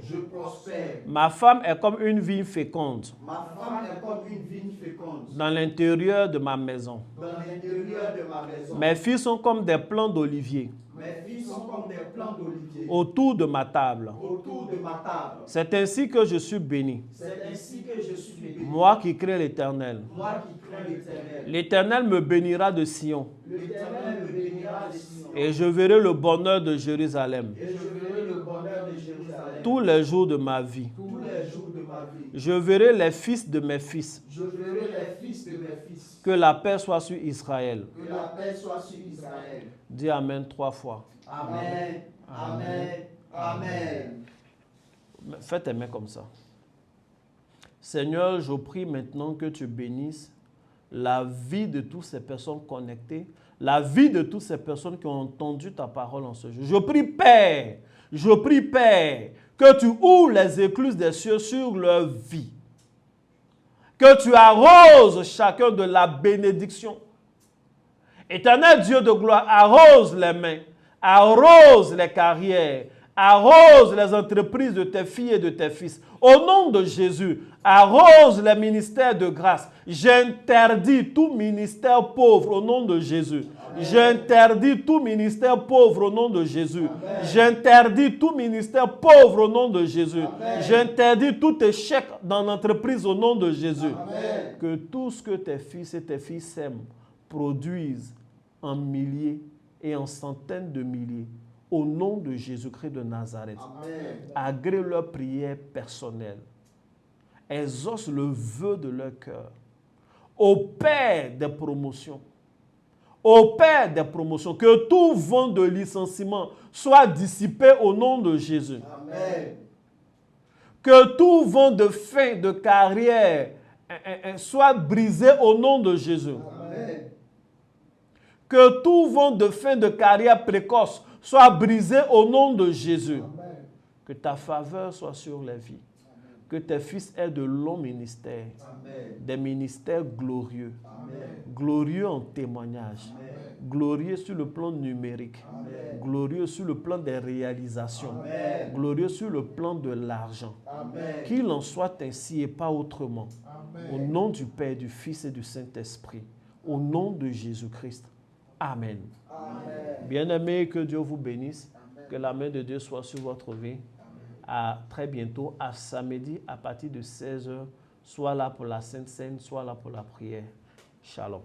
Ma femme est comme une vigne féconde dans l'intérieur de ma maison. Mes filles sont comme des plants d'olivier autour de ma table. C'est ainsi que je suis béni. Moi qui crains l'Éternel. L'Éternel me bénira de Sion. Et je verrai le bonheur de Jérusalem. Tous les jours de ma vie. Je verrai les fils de mes fils. Que la paix soit sur Israël. Dis Amen 3 fois. Amen. Amen. Amen. Fais tes mains comme ça. Seigneur, je prie maintenant que tu bénisses la vie de toutes ces personnes connectées, la vie de toutes ces personnes qui ont entendu ta parole en ce jour. Je prie, Père, que tu ouvres les écluses des cieux sur leur vie. Que tu arroses chacun de la bénédiction. Éternel Dieu de gloire, arrose les mains, arrose les carrières, arrose les entreprises de tes filles et de tes fils. Au nom de Jésus, arrose les ministères de grâce. J'interdis tout ministère pauvre au nom de Jésus. J'interdis tout ministère pauvre au nom de Jésus. J'interdis tout ministère pauvre au nom de Jésus. J'interdis tout échec dans l'entreprise au nom de Jésus. Amen. Que tout ce que tes fils et tes filles sèment produisent en milliers et en centaines de milliers. Au nom de Jésus-Christ de Nazareth. Agrée leur prière personnelle. exauce le vœu de leur cœur. Opère des promotions. Opère des promotions. Que tout vent de licenciement soit dissipé au nom de Jésus. Amen. Que tout vent de fin de carrière soit brisé au nom de Jésus. Amen. Que tout vent de fin de carrière précoce soit brisé au nom de Jésus. Amen. Que ta faveur soit sur les vies. Que tes fils aient de longs ministères. Amen. Des ministères glorieux. Amen. Glorieux en témoignage. Amen. Glorieux sur le plan numérique. Amen. Glorieux sur le plan des réalisations. Amen. Glorieux sur le plan de l'argent. Amen. Qu'il en soit ainsi et pas autrement. Amen. Au nom du Père, du Fils et du Saint-Esprit. Au nom de Jésus-Christ. Amen. Amen. Bien-aimés, que Dieu vous bénisse. Que la main de Dieu soit sur votre vie. À très bientôt, à samedi à partir de 16h. Soit là pour la Sainte Seine, soit là pour la prière. Shalom.